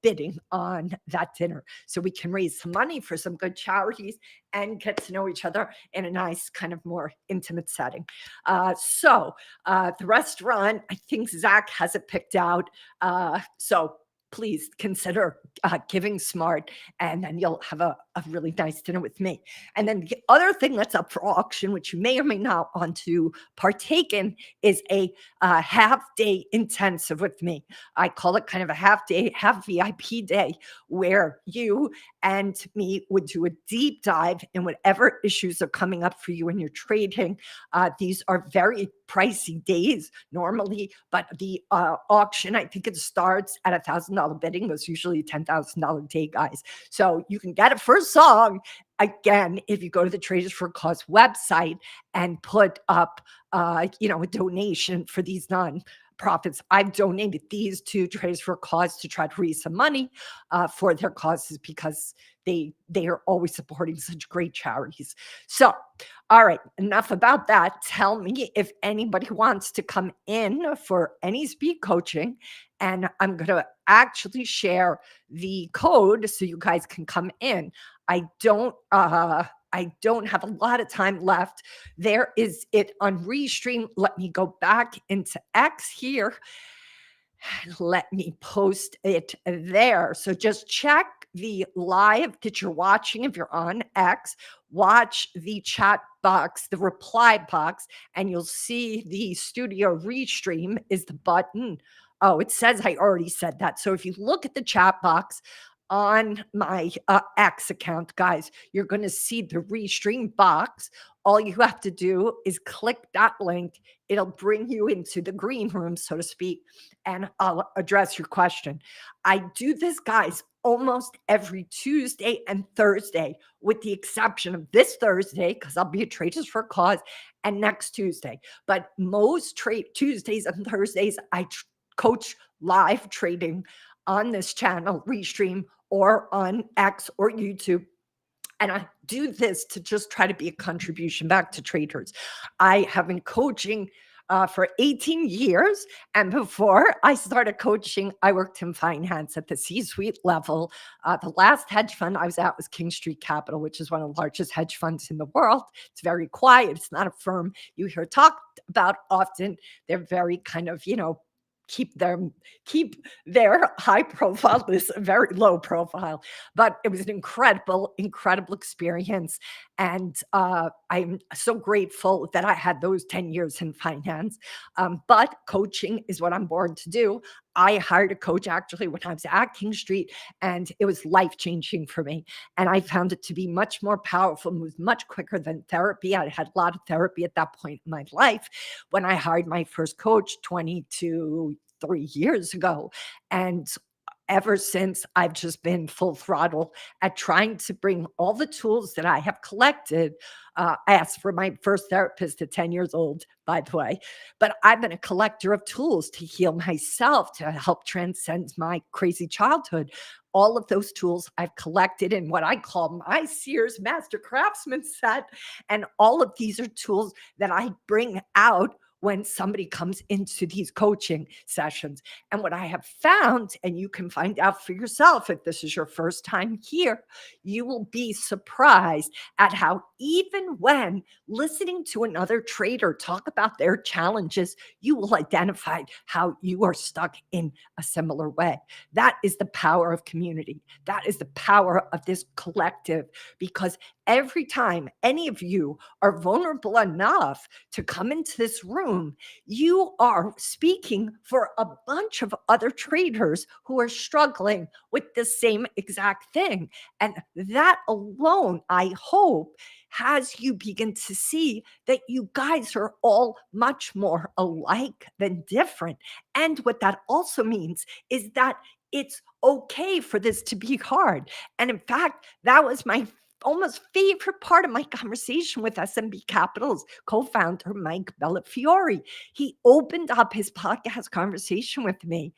Speaker 1: bidding on that dinner so we can raise some money for some good charities and get to know each other in a nice kind of more intimate setting. So the restaurant, I think Zach has it picked out. So please consider giving smart, and then you'll have a really nice dinner with me. And then the other thing that's up for auction, which you may or may not want to partake in, is a half-day intensive with me. I call it kind of a half-day, half VIP day, where you and me would do a deep dive in whatever issues are coming up for you in your trading. These are very pricey days normally, but the auction, I think it starts at $1,000 bidding. There's usually a $10,000 day, guys. So you can get it for a song. Again, if you go to the Traders for a Cause website and put up, a donation for these profits. I've donated these to Traders for a Cause to try to raise some money for their causes because they are always supporting such great charities. So, all right, enough about that. Tell me if anybody wants to come in for any speed coaching, and I'm going to actually share the code so you guys can come in. I don't have a lot of time left. There is it on Restream. Let me go back into X here. Let me post it there. So just check the live that you're watching. If you're on X, watch the chat box, the reply box, and you'll see the studio Restream is the button. Oh, it says I already said that. So if you look at the chat box on my X account, guys, you're going to see the Restream box. All you have to do is click that link. It'll bring you into the green room, so to speak, and I'll address your question. I do this, guys, almost every Tuesday and Thursday, with the exception of this Thursday, because I'll be at Traders for a Cause, and next Tuesday. But most trade Tuesdays and Thursdays, I coach live trading on this channel, Restream, or on X or YouTube. And I do this to just try to be a contribution back to traders. I have been coaching for 18 years. And before I started coaching, I worked in finance at the C-suite level. The last hedge fund I was at was King Street Capital, which is one of the largest hedge funds in the world. It's very quiet. It's not a firm you hear talked about often. They're very kind of, keep their high profile, this very low profile. But it was an incredible experience. And I'm so grateful that I had those 10 years in finance. But coaching is what I'm born to do. I hired a coach actually when I was at King Street, and it was life-changing for me. And I found it to be much more powerful, moves much quicker than therapy. I had a lot of therapy at that point in my life when I hired my first coach 23 years ago. And ever since, I've just been full throttle at trying to bring all the tools that I have collected. I asked for my first therapist at 10 years old, by the way, but I've been a collector of tools to heal myself, to help transcend my crazy childhood. All of those tools I've collected in what I call my Sears Master Craftsman set. And all of these are tools that I bring out when somebody comes into these coaching sessions. And what I have found, and you can find out for yourself if this is your first time here, you will be surprised at how even when listening to another trader talk about their challenges, you will identify how you are stuck in a similar way. That is the power of community. That is the power of this collective, because every time any of you are vulnerable enough to come into this room, you are speaking for a bunch of other traders who are struggling with the same exact thing. And that alone, I hope, has you begin to see that you guys are all much more alike than different. And what that also means is that it's okay for this to be hard. And in fact, that was my almost favorite part of my conversation with SMB Capital's co-founder, Mike Bellafiore. He opened up his podcast conversation with me,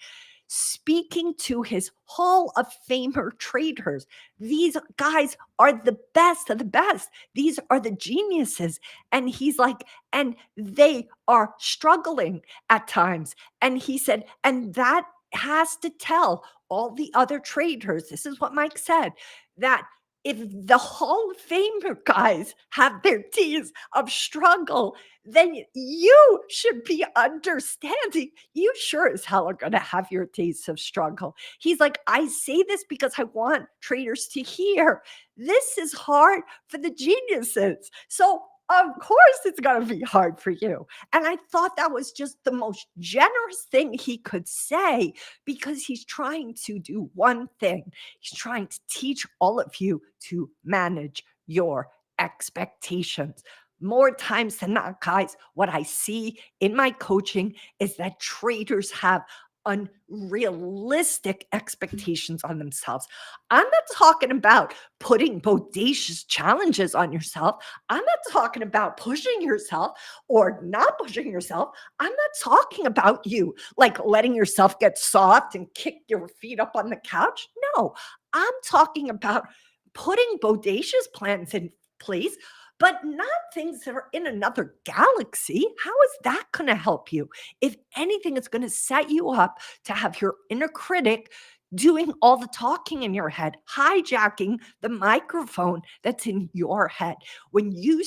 Speaker 1: speaking to his Hall of Famer traders. These guys are the best of the best. These are the geniuses. And he's like, and they are struggling at times. And he said, and that has to tell all the other traders, this is what Mike said, that if the Hall of Famer guys have their days of struggle, then you should be understanding. You sure as hell are going to have your days of struggle. He's like, I say this because I want traders to hear this is hard for the geniuses. So of course it's going to be hard for you. And I thought that was just the most generous thing he could say, because he's trying to do one thing. He's trying to teach all of you to manage your expectations. More times than not, guys, what I see in my coaching is that traders have unrealistic expectations on themselves. I'm not talking about putting bodacious challenges on yourself. I'm not talking about pushing yourself or not pushing yourself. I'm not talking about you like letting yourself get soft and kick your feet up on the couch. No, I'm talking about putting bodacious plans in place, but not things that are in another galaxy. How is that going to help you? If anything, it's going to set you up to have your inner critic doing all the talking in your head, hijacking the microphone that's in your head. When you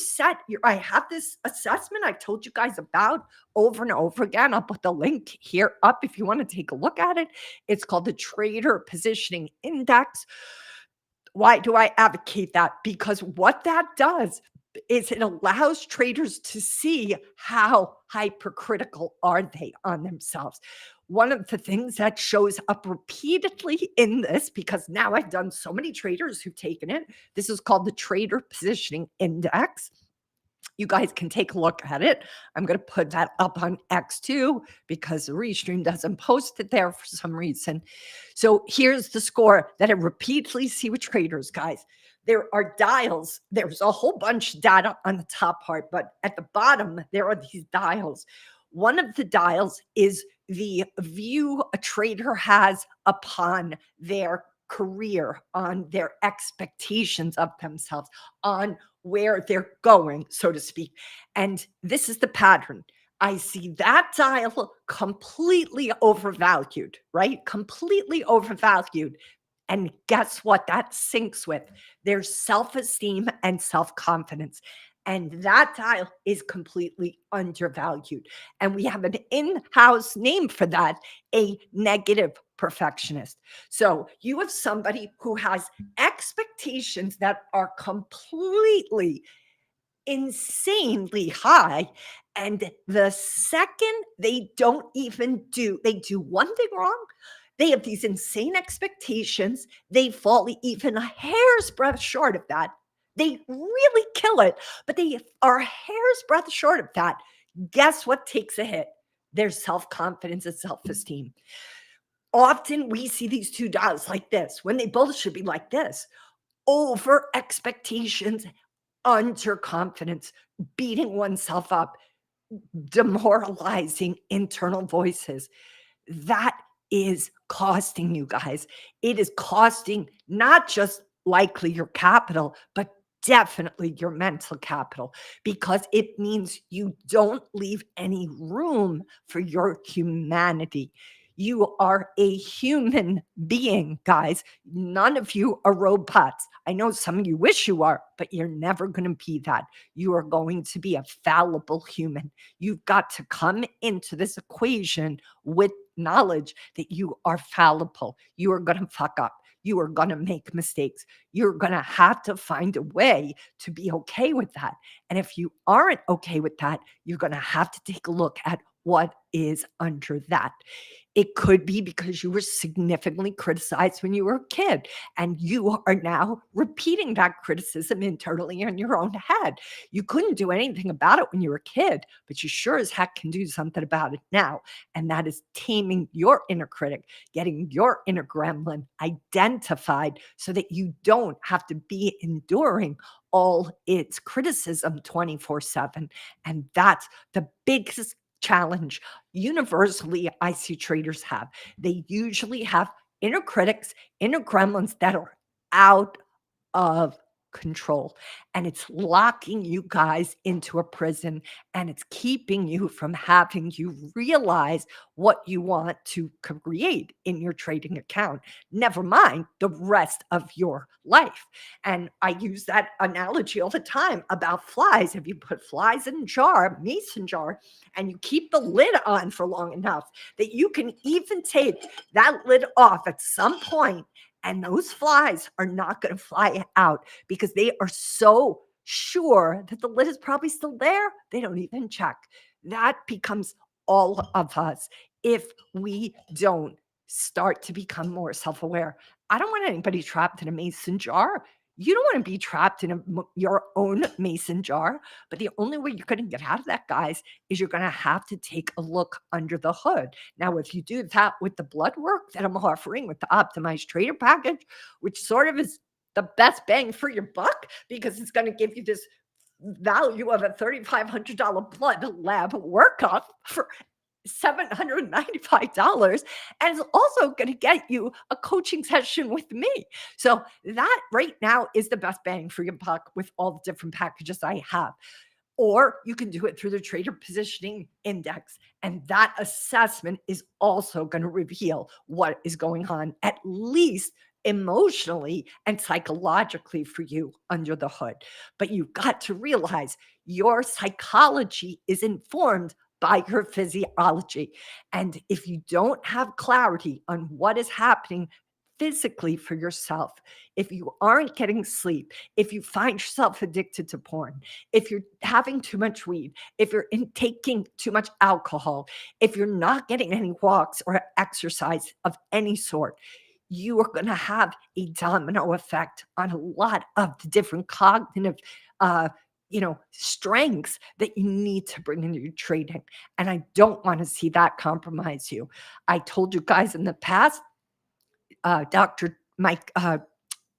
Speaker 1: I have this assessment I've told you guys about over and over again. I'll put the link here up if you want to take a look at it. It's called the Trader Positioning Index. Why do I advocate that? Because what that does is it allows traders to see how hypercritical are they on themselves. One of the things that shows up repeatedly in this, because now I've done so many traders who've taken it, this is called the Trader Positioning Index. You guys can take a look at it. I'm going to put that up on X too, because the Restream doesn't post it there for some reason. So here's the score that I repeatedly see with traders, guys. There are dials. There's a whole bunch of data on the top part, but at the bottom, there are these dials. One of the dials is the view a trader has upon their career, on their expectations of themselves, on where they're going, so to speak. And this is the pattern. I see that dial completely overvalued, right? Completely overvalued. And guess what? That syncs with their self-esteem and self-confidence. And that dial is completely undervalued. And we have an in-house name for that, a negative perfectionist. So you have somebody who has expectations that are completely insanely high. And the second they don't even they do one thing wrong, they have these insane expectations. They fall even a hair's breadth short of that. They really kill it, but they are a hair's breadth short of that. Guess what takes a hit? Their self-confidence and self-esteem. Often we see these two dials like this when they both should be like this. Over expectations, under confidence, beating oneself up, demoralizing internal voices. That is costing you guys. It is costing not just likely your capital, but definitely your mental capital, because it means you don't leave any room for your humanity. You are a human being, guys. None of you are robots. I know some of you wish you are, but you're never going to be that. You are going to be a fallible human. You've got to come into this equation with knowledge that you are fallible. You are going to fuck up. You are going to make mistakes. You're going to have to find a way to be okay with that. And if you aren't okay with that, you're going to have to take a look at what is under that. It could be because you were significantly criticized when you were a kid, and you are now repeating that criticism internally in your own head. You couldn't do anything about it when you were a kid, but you sure as heck can do something about it now. And that is taming your inner critic, getting your inner gremlin identified so that you don't have to be enduring all its criticism 24/7. And that's the biggest challenge universally I see traders have. They usually have inner critics, inner gremlins that are out of control, and it's locking you guys into a prison, and it's keeping you from having you realize what you want to create in your trading account, never mind the rest of your life. And I use that analogy all the time about flies. If you put flies in a jar, mason jar, and you keep the lid on for long enough that you can even take that lid off at some point, and those flies are not going to fly out because they are so sure that the lid is probably still there. They don't even check. That becomes all of us if we don't start to become more self-aware. I don't want anybody trapped in a mason jar. You don't want to be trapped in your own mason jar, but the only way you're going to get out of that, guys, is you're going to have to take a look under the hood. Now, if you do that with the blood work that I'm offering with the Optimized Trader package, which sort of is the best bang for your buck because it's going to give you this value of a $3,500 blood lab workup for $795, and it's also going to get you a coaching session with me. So that right now is the best bang for your buck with all the different packages I have. Or you can do it through the Trader Positioning Index, and that assessment is also going to reveal what is going on, at least emotionally and psychologically, for you under the hood. But you've got to realize your psychology is informed by your physiology. And if you don't have clarity on what is happening physically for yourself, if you aren't getting sleep, if you find yourself addicted to porn, if you're having too much weed, if you're taking too much alcohol, if you're not getting any walks or exercise of any sort, you are going to have a domino effect on a lot of the different cognitive strengths that you need to bring into your trading. And I don't want to see that compromise you. I told you guys in the past, Dr. Mike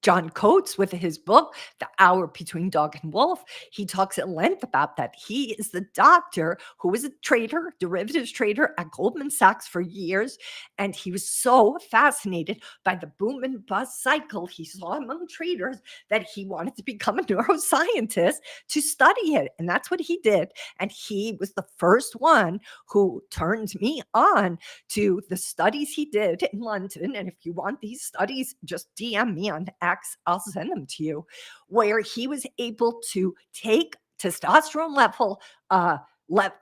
Speaker 1: John Coates, with his book, The Hour Between Dog and Wolf, he talks at length about that. He is the doctor who was a trader, derivatives trader at Goldman Sachs for years. And he was so fascinated by the boom and bust cycle he saw among traders that he wanted to become a neuroscientist to study it. And that's what he did. And he was the first one who turned me on to the studies he did in London. And if you want these studies, just DM me on X. I'll send them to you, where he was able to take testosterone level,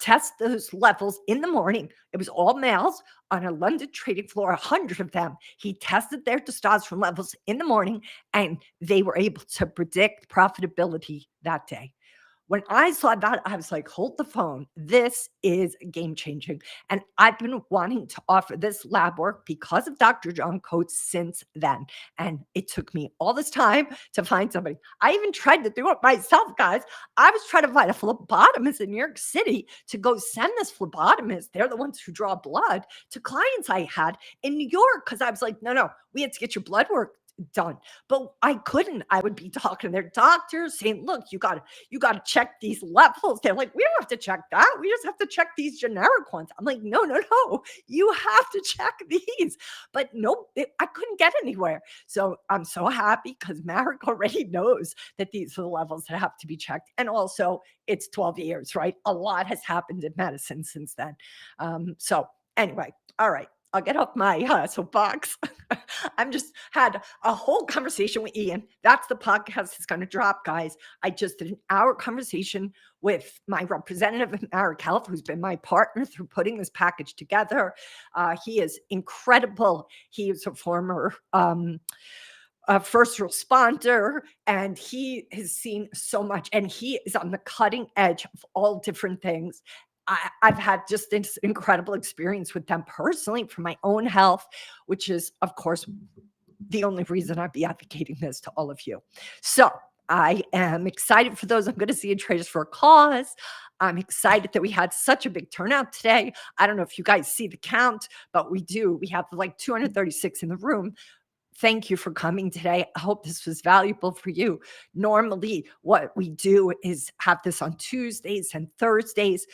Speaker 1: test those levels in the morning. It was all males on a London trading floor, 100 of them. He tested their testosterone levels in the morning, and they were able to predict profitability that day. When I saw that, I was like, hold the phone. This is game changing. And I've been wanting to offer this lab work because of Dr. John Coates since then. And it took me all this time to find somebody. I even tried to do it myself, guys. I was trying to find a phlebotomist in New York City to go send this phlebotomist. They're the ones who draw blood to clients I had in New York. Because I was like, no, we had to get your blood work done. But I couldn't. I would be talking to their doctors saying, look, you got to check these levels. They're like, we don't have to check that. We just have to check these generic ones. I'm like, no. You have to check these. But no, I couldn't get anywhere. So I'm so happy because Marek already knows that these are the levels that have to be checked. And also it's 12 years, right? A lot has happened in medicine since then. So anyway, all right. I'll get off my soapbox. I've just had a whole conversation with Ian. That's the podcast that's going to drop, guys. I just did an hour conversation with my representative, Marek Helf, who's been my partner through putting this package together. He is incredible. He is a former first responder, and he has seen so much, and he is on the cutting edge of all different things. I've had just this incredible experience with them personally for my own health, which is, of course, the only reason I'd be advocating this to all of you. So I am excited for those I'm going to see in Traders for a Cause. I'm excited that we had such a big turnout today. I don't know if you guys see the count, but we do. We have like 236 in the room. Thank you for coming today. I hope this was valuable for you. Normally, what we do is have this on Tuesdays and Thursdays,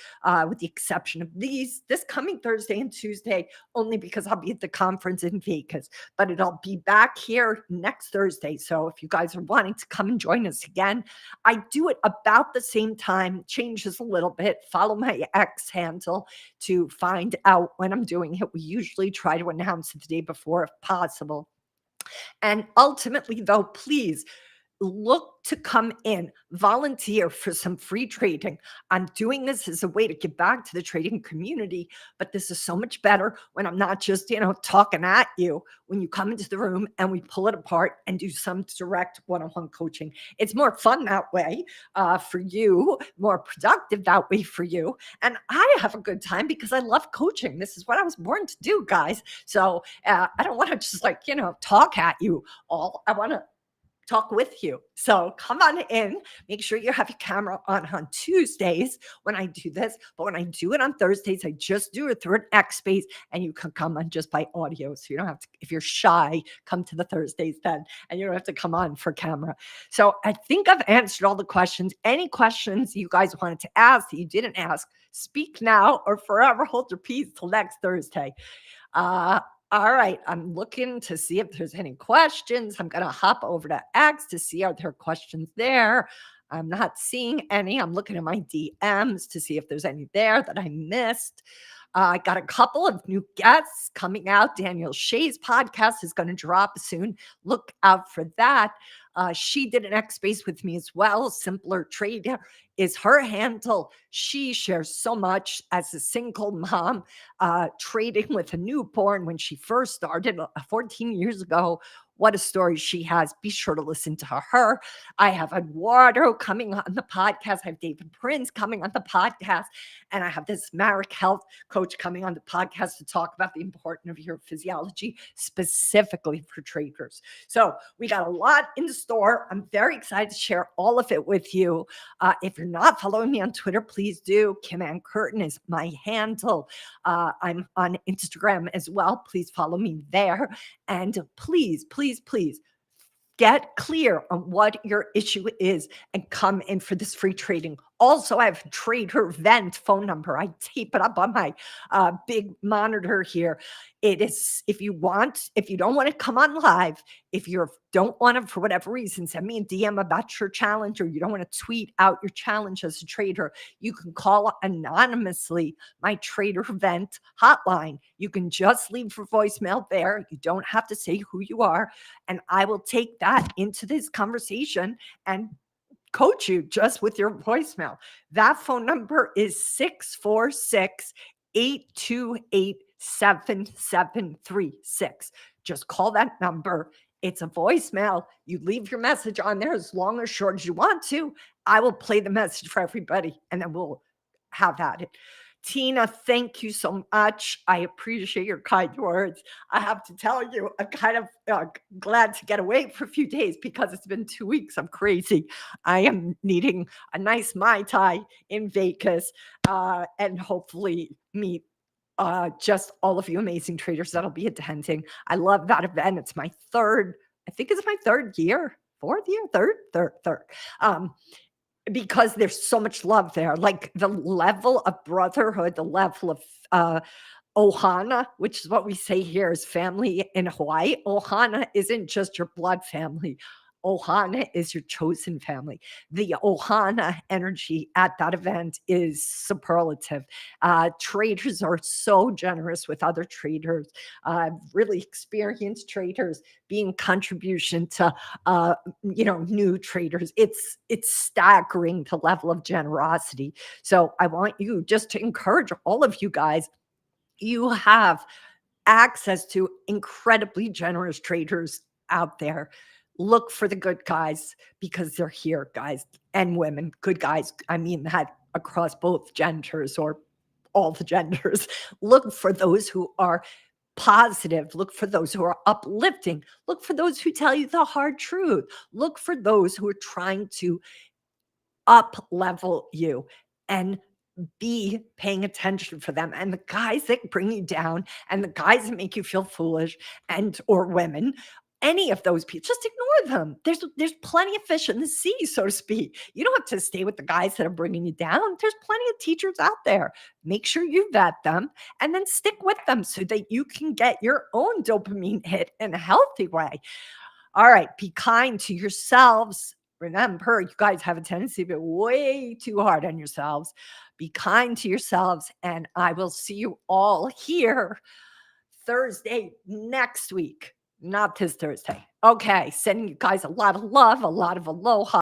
Speaker 1: with the exception of this coming Thursday and Tuesday, only because I'll be at the conference in Vegas. But it'll be back here next Thursday. So if you guys are wanting to come and join us again, I do it about the same time, changes a little bit. Follow my X handle to find out when I'm doing it. We usually try to announce it the day before if possible. And ultimately, though, please look to come in, volunteer for some free trading. I'm doing this as a way to give back to the trading community, but this is so much better when I'm not just, talking at you, when you come into the room and we pull it apart and do some direct one-on-one coaching. It's more fun that way for you, more productive that way for you. And I have a good time because I love coaching. This is what I was born to do, guys. So I don't want to just talk at you all. I want to talk with you. So come on in. Make sure you have your camera on Tuesdays when I do this. But when I do it on Thursdays, I just do it through an X Space, and you can come on just by audio. So you don't have to, if you're shy, come to the Thursdays then, and you don't have to come on for camera. So I think I've answered all the questions. Any questions you guys wanted to ask that you didn't ask, speak now or forever hold your peace till next Thursday. All right, I'm looking to see if there's any questions. I'm going to hop over to X to see are there questions there. I'm not seeing any. I'm looking at my DMs to see if there's any there that I missed. I got a couple of new guests coming out. Daniel Shea's podcast is going to drop soon. Look out for that. She did an X Space with me as well. Simpler Trader is her handle. She shares so much as a single mom, trading with a newborn when she first started 14 years ago. What a story she has. Be sure to listen to her. I have Eduardo coming on the podcast. I have David Prince coming on the podcast. And I have this Marek health coach coming on the podcast to talk about the importance of your physiology, specifically for traders. So we got a lot in the store. I'm very excited to share all of it with you. If you're not following me on Twitter, please do. Kim Ann Curtin is my handle. I'm on Instagram as well. Please follow me there. And please get clear on what your issue is and come in for this free trading. Also, I have a Trader Vent phone number. I tape it up on my big monitor here. It is, if you don't want to come on live, if you don't want to, for whatever reason, send me a DM about your challenge, or you don't want to tweet out your challenge as a trader, you can call anonymously my Trader Vent hotline. You can just leave your voicemail there. You don't have to say who you are. And I will take that into this conversation and coach you just with your voicemail. That phone number is 646-828-7736. Just call that number. It's a voicemail. You leave your message on there as long or short as you want to. I will play the message for everybody, and then we'll have at it. Tina, thank you so much. I appreciate your kind words. I have to tell you, I'm kind of glad to get away for a few days because it's been 2 weeks. I'm crazy. I am needing a nice Mai Tai in Vegas, and hopefully meet just all of you amazing traders that'll be attending. I love that event. It's my third, I think it's my third year, fourth year, third. Because there's so much love there, like the level of brotherhood, the level of ohana, which is what we say here is family in Hawaii. Ohana isn't just your blood family. Ohana is your chosen family. The Ohana energy at that event is superlative. Traders are so generous with other traders, really experienced traders being contribution to new traders. It's staggering the level of generosity. So I want you just to encourage all of you guys. You have access to incredibly generous traders out there. Look for the good guys because they're here, guys and women. Good guys, I mean that across both genders or all the genders. Look for those who are positive. Look for those who are uplifting. Look for those who tell you the hard truth. Look for those who are trying to up level you and be paying attention for them. And the guys that bring you down and the guys that make you feel foolish or women, any of those people, just ignore them. There's plenty of fish in the sea, so to speak. You don't have to stay with the guys that are bringing you down. There's plenty of teachers out there. Make sure you vet them and then stick with them so that you can get your own dopamine hit in a healthy way. All right, be kind to yourselves. Remember, you guys have a tendency to be way too hard on yourselves. Be kind to yourselves, and I will see you all here Thursday next week. Not this Thursday. Okay, sending you guys a lot of love, a lot of aloha.